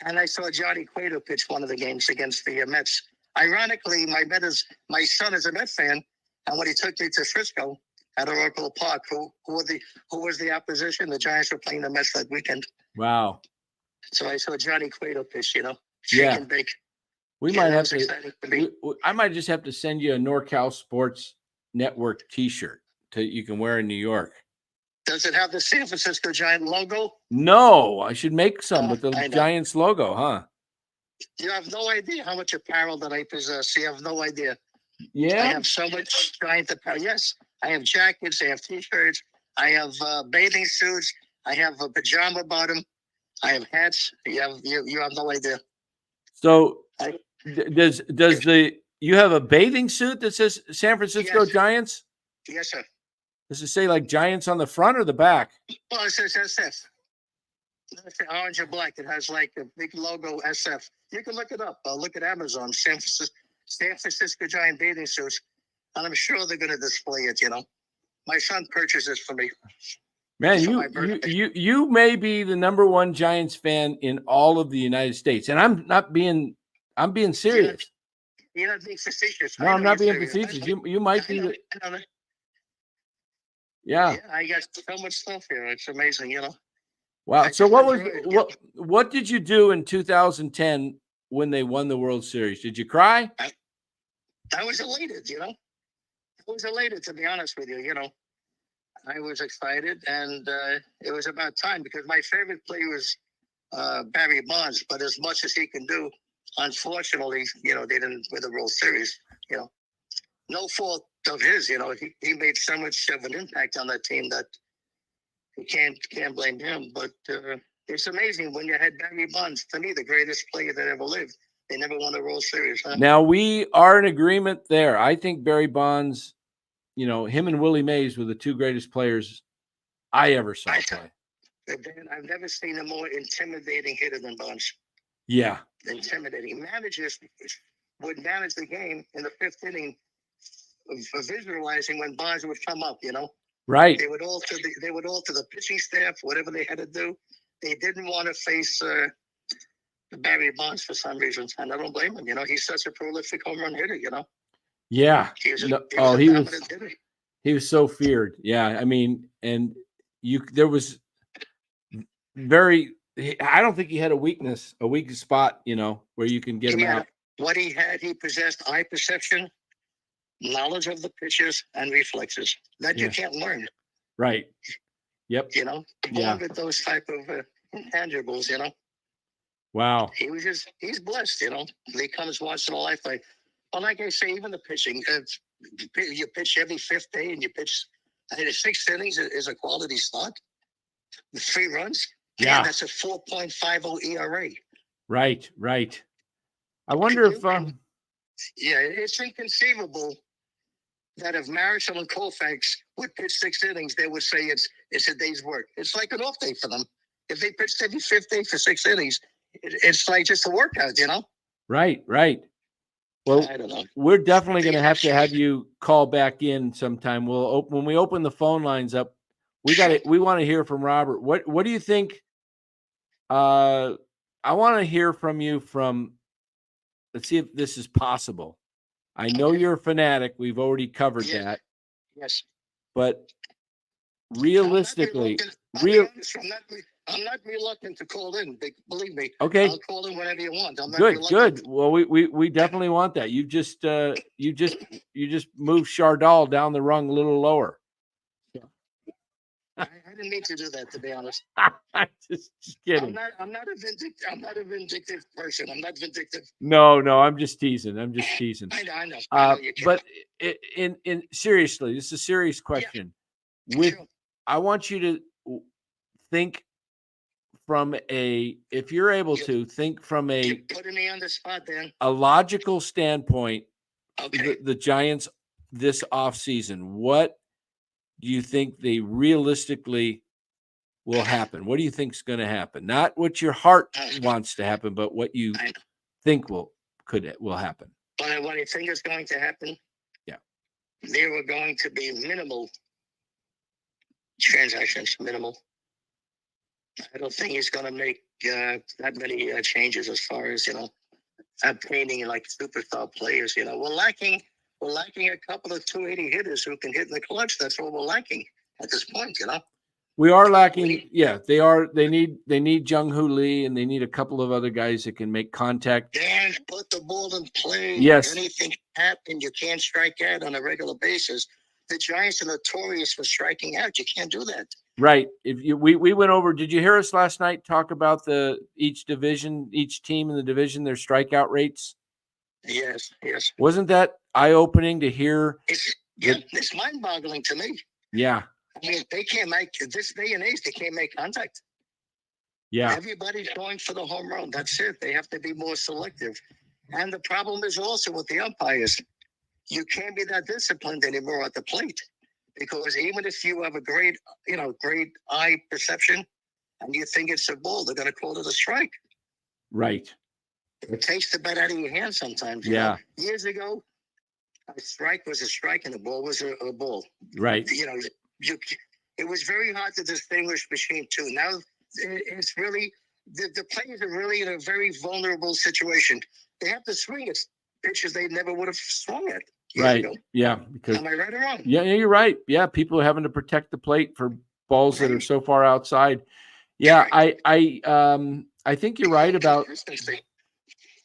And I saw Johnny Cueto pitch one of the games against the Mets. Ironically, my son is a Met fan, and when he took me to Frisco at Oracle Park, who was the opposition? The Giants were playing the Mets that weekend. Wow. So I saw Johnny Cueto pitch, you know. Yeah. And bake. Might have to. I might just have to send you a NorCal Sports Network T-shirt you can wear in New York. Does it have the San Francisco Giant logo? No, I should make some with the Giants logo, huh? You have no idea how much apparel that I possess. You have no idea. Yeah. I have so much Giant apparel. Yes, I have jackets. I have T-shirts. I have bathing suits. I have a pajama bottom. I have hats. You have no idea. So does you have a bathing suit that says San Francisco Giants? Yes, sir. Does it say like Giants on the front or the back? Well, it says SF. It's orange and black. It has like a big logo SF. You can look it up. Look at Amazon. San Francisco Giant bathing suits, and I'm sure they're going to display it. You know, my son purchased this for me. Man, you may be the number one Giants fan in all of the United States, and I'm being serious. You're not being facetious. No, I I'm know not you're being serious. facetious. You might I be. know, The, I know. yeah. Yeah, I got so much stuff here. It's amazing, you know. Wow. I So just what was enjoy it. what did you do in 2010 when they won the World Series? Did you cry? I was elated, you know. I was elated, to be honest with you. You know, I was excited, and it was about time because my favorite player was Barry Bonds. But as much as he can do, unfortunately, you know, they didn't win the World Series. You know, no fault of his. You know, he made so much of an impact on that team that you can't blame him. But it's amazing when you had Barry Bonds. To me, the greatest player that ever lived. They never won a World Series. Huh? Now we are in agreement there. I think Barry Bonds, you know, him and Willie Mays were the two greatest players I ever saw play. I've never seen a more intimidating hitter than Bonds. Yeah. Intimidating. Managers would manage the game in the fifth inning, visualizing when Bonds would come up. You know, Right. They would alter the pitching staff, whatever they had to do. They didn't want to face Barry Bonds for some reason, and I don't blame him. You know, he's such a prolific home run hitter. You know. Yeah. He was a dominant hitter. He was so feared. Yeah. I mean, and there was very. I don't think he had a weak spot. You know, where you can get him out. What he had, he possessed eye perception, knowledge of the pitches, and reflexes that you can't learn. Right. Yep. You know, born with those type of intangibles. You know. Wow. He's blessed. You know, he comes once in a lifetime. Well, like I say, even the pitching, you pitch every fifth day, and you pitch. I mean, 6 innings is a quality start. 3 runs. Yeah, and that's a 4.50 ERA. Right. I wonder if. Yeah, it's inconceivable that if Marichal and Koufax would pitch 6 innings, they would say it's a day's work. It's like an off day for them. If they pitched every fifth day for 6 innings, it's like just a workout, you know? Right. Well, I don't know. We're definitely going to have you call back in sometime. When we open the phone lines up, we want to hear from Robert. What do you think? I want to hear from you let's see if this is possible. I know you're a fanatic. We've already covered that. Yes. But realistically, I'm not reluctant to call in. Believe me. Okay. I'll call in whenever you want. I'm not good. reluctant. Well, we definitely want that. You just moved Chardal down the rung a little lower. I didn't mean to do that, to be honest. I'm just kidding. I'm not a vindictive person. I'm not vindictive. No, I'm just teasing. I know. But in seriously, this is a serious question. I want you to think from if you're able to think from you're putting me on the spot, Dan. A logical standpoint. Okay. The Giants this offseason, what do you think they realistically will happen? What do you think is going to happen? Not what your heart wants to happen, but what you think will happen. But what I think is going to happen? Yeah. There are going to be minimal transactions. Minimal. I don't think he's going to make that many changes as far as, you know, obtaining like superstar players. You know, we're lacking a couple of 280 hitters who can hit in the clutch. That's what we're lacking at this point, you know. We are lacking. Yeah, they are. They need Jung-Hoo Lee, and they need a couple of other guys that can make contact. Dan, put the ball in play. Yes. Anything can happen. You can't strike out on a regular basis. The Giants are notorious for striking out. You can't do that. Right. We went over. Did you hear us last night talk about each team in the division, their strikeout rates? Yes. Wasn't that eye-opening to hear? It's mind-boggling to me. Yeah. I mean, they can't make this day and age. They can't make contact. Yeah. Everybody's going for the home run. That's it. They have to be more selective. And the problem is also with the umpires. You can't be that disciplined anymore at the plate, because even if you have a great eye perception and you think it's a ball, they're going to call it a strike. Right. It takes the bat out of your hand sometimes. You know? Years ago, a strike was a strike and a ball was a ball. Right. You know, it was very hard to distinguish between two. Now it's really the players are really in a very vulnerable situation. They have to swing it pitches they never would have swung at years Right. ago. Yeah. Because Am I right or wrong? yeah, you're right. Yeah, people are having to protect the plate for balls that are so far outside. Yeah, I think you're right about.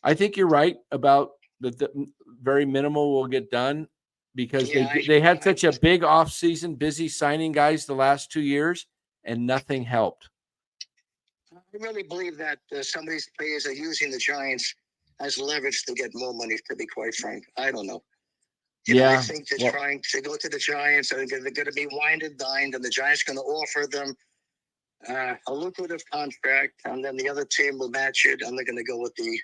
I think you're right about the very minimal will get done because they had such a big offseason, busy signing guys the last 2 years, and nothing helped. I really believe that some of these players are using the Giants as leverage to get more money, to be quite frank. I don't know. You know, I think they're trying to go to the Giants, and they're going to be wined and dined, and the Giants going to offer them a lucrative contract, and then the other team will match it, and they're going to go with the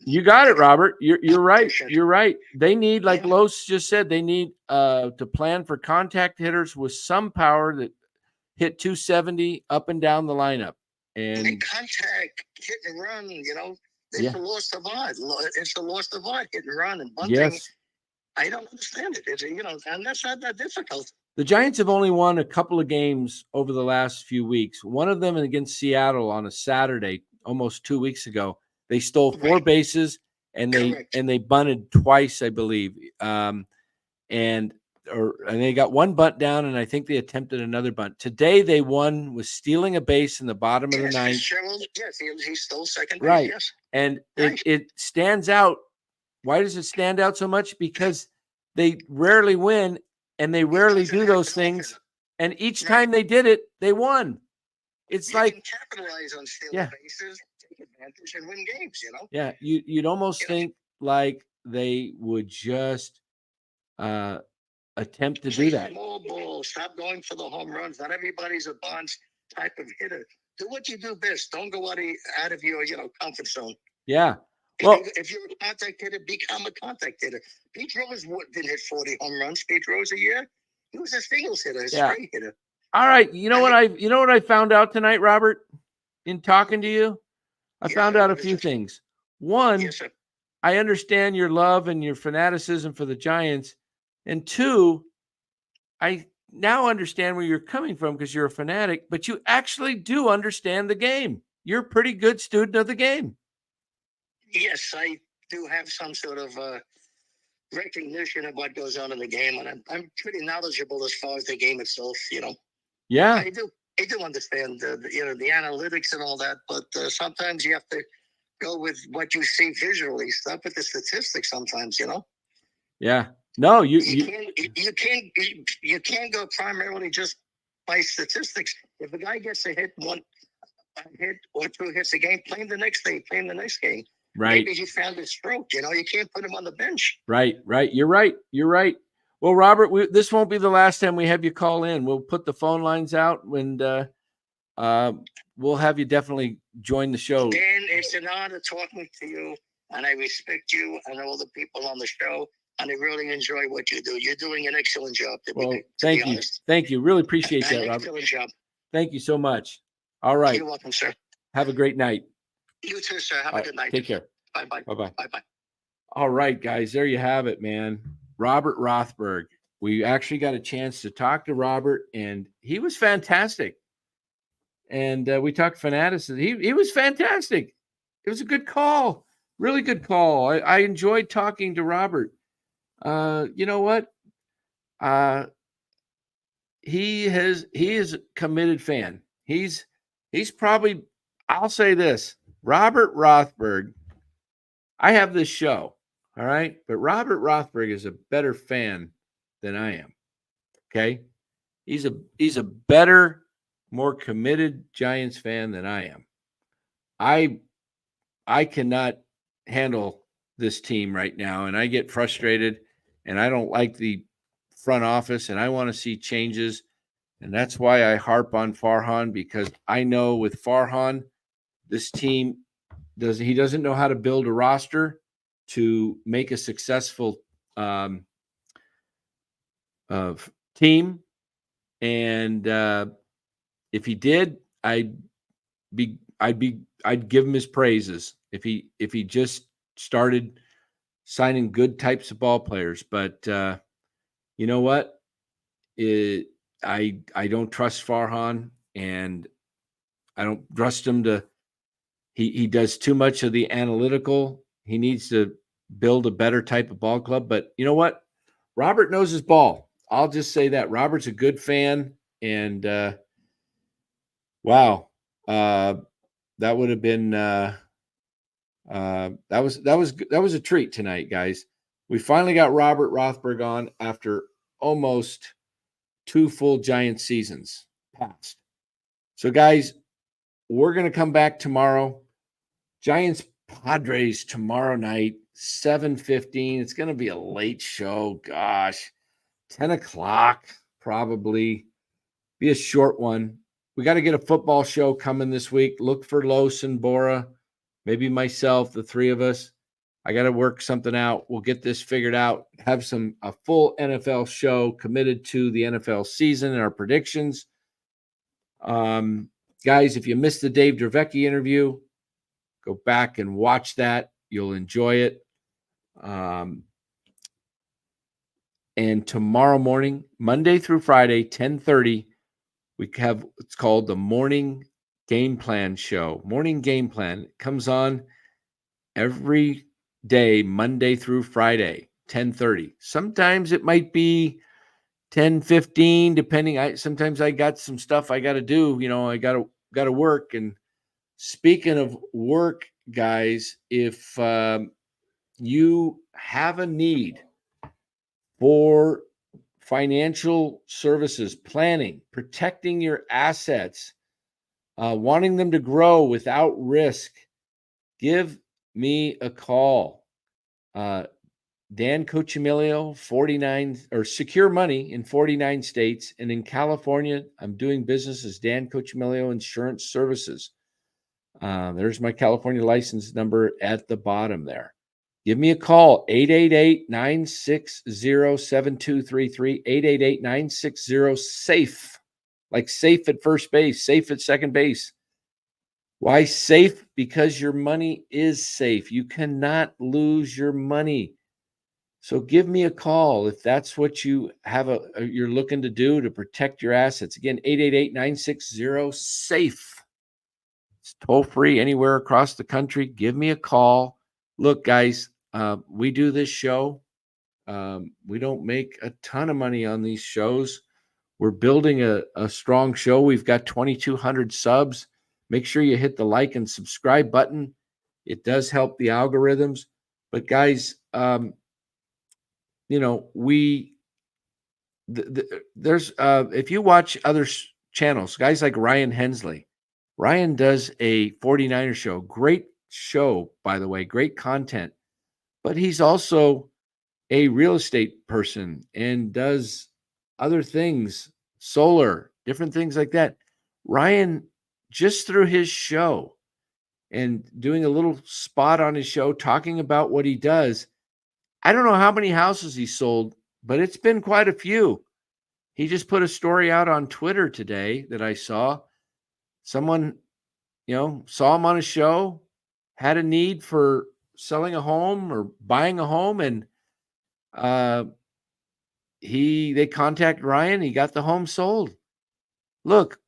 You got it, Robert. You're right. You're right. They need, like Los just said, they need to plan for contact hitters with some power that hit 270 up and down the lineup. And contact, hit and run, you know, it's a loss of art. It's a loss of art, hit and run and bunting. Yes. I don't understand it. It's, you know, and that's not that difficult. The Giants have only won a couple of games over the last few weeks. One of them against Seattle on a Saturday, almost 2 weeks ago. They stole 4 bases and they bunted twice, I believe. And they got one bunt down, and I think they attempted another bunt. Today they won with stealing a base in the bottom of the ninth. Yes, he stole second base. Right. Yes. And it stands out. Why does it stand out so much? Because they rarely win, and they rarely do those things. And each time they did it, they won. It's you like can capitalize on stealing bases, take advantage, and win games. You know. Yeah, you'd almost think like they would just attempt to do that. Small ball. Stop going for the home runs. Not everybody's a Bonds type of hitter. Do what you do best. Don't go out of your comfort zone. Yeah. Well, if you're a contact hitter, become a contact hitter. Pete Rose didn't hit 40 home runs. Pete Rose a year. He was a singles hitter, a straight hitter. All right. You know what I found out tonight, Robert, in talking to you? I found out a few things. One, I understand your love and your fanaticism for the Giants. And two, I now understand where you're coming from because you're a fanatic, but you actually do understand the game. You're a pretty good student of the game. Yes, I do have some sort of recognition of what goes on in the game, and I'm pretty knowledgeable as far as the game itself. You know. Yeah. I do understand the analytics and all that, but sometimes you have to go with what you see visually. Stop with the statistics sometimes. You know. Yeah. No, you can't go primarily just by statistics. If a guy gets a hit or 2 hits a game, play him the next day. Play him the next game. Right. Maybe he found his stroke. You know, you can't put him on the bench. Right. You're right. Well, Robert, this won't be the last time we have you call in. We'll put the phone lines out, and we'll have you definitely join the show. Dan, it's an honor talking to you, and I respect you and all the people on the show, and I really enjoy what you do. You're doing an excellent job. Thank you. Thank you. Really appreciate that, Robert. Excellent job. Thank you so much. All right. You're welcome, sir. Have a great night. You too, sir. Have a good night. Take care. Bye-bye. Bye-bye. Bye-bye. All right, guys. There you have it, man. Robert Rothberg. We actually got a chance to talk to Robert, and he was fantastic. And we talked fanaticism. He was fantastic. It was a good call. Really good call. I enjoyed talking to Robert. You know what? He is a committed fan. He's probably, I'll say this, Robert Rothberg. I have this show, all right? But Robert Rothberg is a better fan than I am. Okay? He's a better, more committed Giants fan than I am. I cannot handle this team right now, and I get frustrated, and I don't like the front office, and I want to see changes. And that's why I harp on Farhan, because I know with Farhan, this team doesn't know how to build a roster to make a successful team. And if he did, I'd give him his praises if he just started signing good types of ball players. But you know what? I don't trust Farhan, and I don't trust him to. He does too much of the analytical. He needs to build a better type of ball club. But you know what? Robert knows his ball. I'll just say that. Robert's a good fan. And wow. That would have been that was a treat tonight, guys. We finally got Robert Rothberg on after almost 2 full Giant seasons past. So, guys, we're going to come back tomorrow. Giants Padres tomorrow night, 7:15. It's going to be a late show. Gosh, 10 o'clock probably. Be a short one. We got to get a football show coming this week. Look for Los and Bora, maybe myself, the three of us. I got to work something out. We'll get this figured out. Have a full NFL show committed to the NFL season and our predictions. Guys, if you missed the Dave Dravecki interview, go back and watch that. You'll enjoy it. And tomorrow morning, Monday through Friday, 10:30, we have it's called the Morning Game Plan Show. Morning Game Plan. It comes on every day, Monday through Friday, 10:30. Sometimes it might be 10:15, depending. Sometimes I got some stuff I got to do. I got to work. And speaking of work, guys, if you have a need for financial services, planning, protecting your assets, wanting them to grow without risk, give me a call. Dan Cochimilio, 49 or Secure Money in 49 states. And in California, I'm doing business as Dan Cochimilio Insurance Services. There's my California license number at the bottom there. Give me a call, 888-960-7233, 888-960-SAFE, like safe at first base, safe at second base. Why safe? Because your money is safe. You cannot lose your money. So give me a call if that's what you have you're looking to do to protect your assets. Again, 888-960-SAFE. It's toll free anywhere across the country. Give me a call. Look, guys, we do this show. We don't make a ton of money on these shows. We're building a strong show. We've got 2,200 subs. Make sure you hit the like and subscribe button. It does help the algorithms. But guys, there's if you watch other channels, guys like Ryan Hensley. Ryan does a 49er show. Great show, by the way. Great content. But he's also a real estate person and does other things, solar, different things like that. Ryan, just through his show and doing a little spot on his show, talking about what he does, I don't know how many houses he sold, but it's been quite a few. He just put a story out on Twitter today that I saw. Someone, saw him on a show, had a need for selling a home or buying a home, and they contact Ryan. He got the home sold. Look,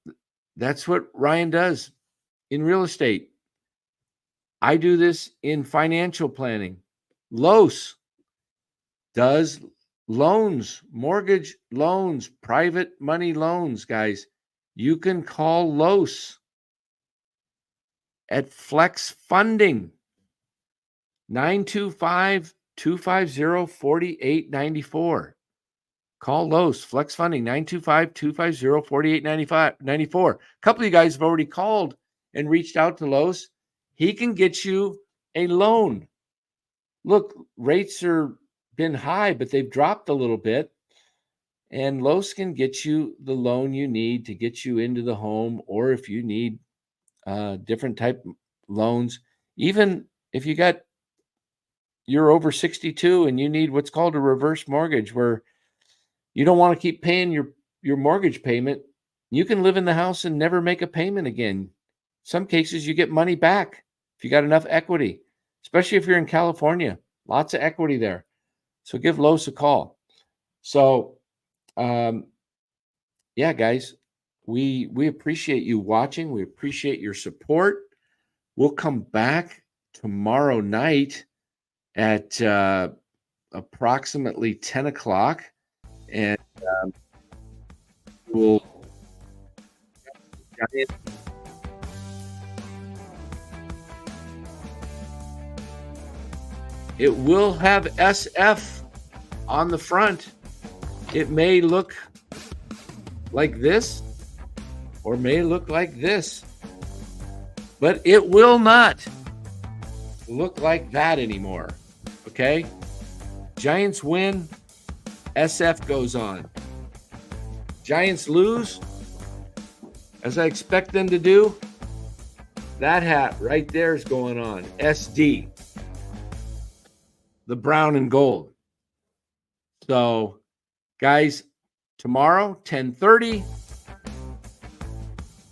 that's what Ryan does in real estate. I do this in financial planning. Los does loans, mortgage loans, private money loans, guys. You can call Los at Flex Funding, 925-250-4894. Call Los, Flex Funding, 925-250-4894. A couple of you guys have already called and reached out to Los. He can get you a loan. Look, rates are been high, but they've dropped a little bit. And Los can get you the loan you need to get you into the home, or if you need different type loans, even if you're over 62 and you need what's called a reverse mortgage, where you don't want to keep paying your mortgage payment. You can live in the house and never make a payment again. Some cases you get money back if you got enough equity, especially if you're in California. Lots of equity there. So give Los a call. So, yeah, guys, we appreciate you watching. We appreciate your support. We'll come back tomorrow night at approximately 10 o'clock. And we'll it will have SF on the front. It may look like this or may look like this, but it will not look like that anymore. Okay? Giants win, SF goes on. Giants lose, as I expect them to do, that hat right there is going on. SD. The brown and gold. So, guys, tomorrow, 10:30.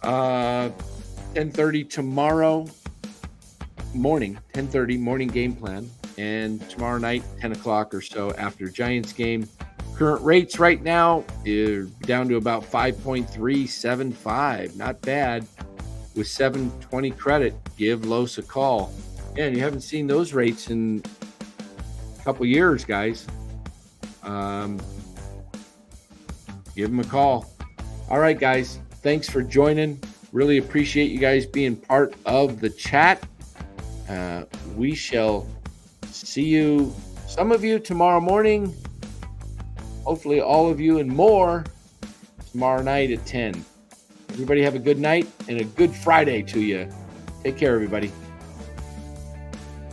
10:30 tomorrow morning, 10:30 morning game plan. And tomorrow night, 10 o'clock or so after Giants game. Current rates right now are down to about 5.375. Not bad. With 720 credit, give Los a call. Man, you haven't seen those rates in a couple years, guys. Give them a call. All right, guys. Thanks for joining. Really appreciate you guys being part of the chat. We shall see you, some of you tomorrow morning. Hopefully all of you and more tomorrow night at 10. Everybody have a good night and a good Friday to you. Take care, everybody.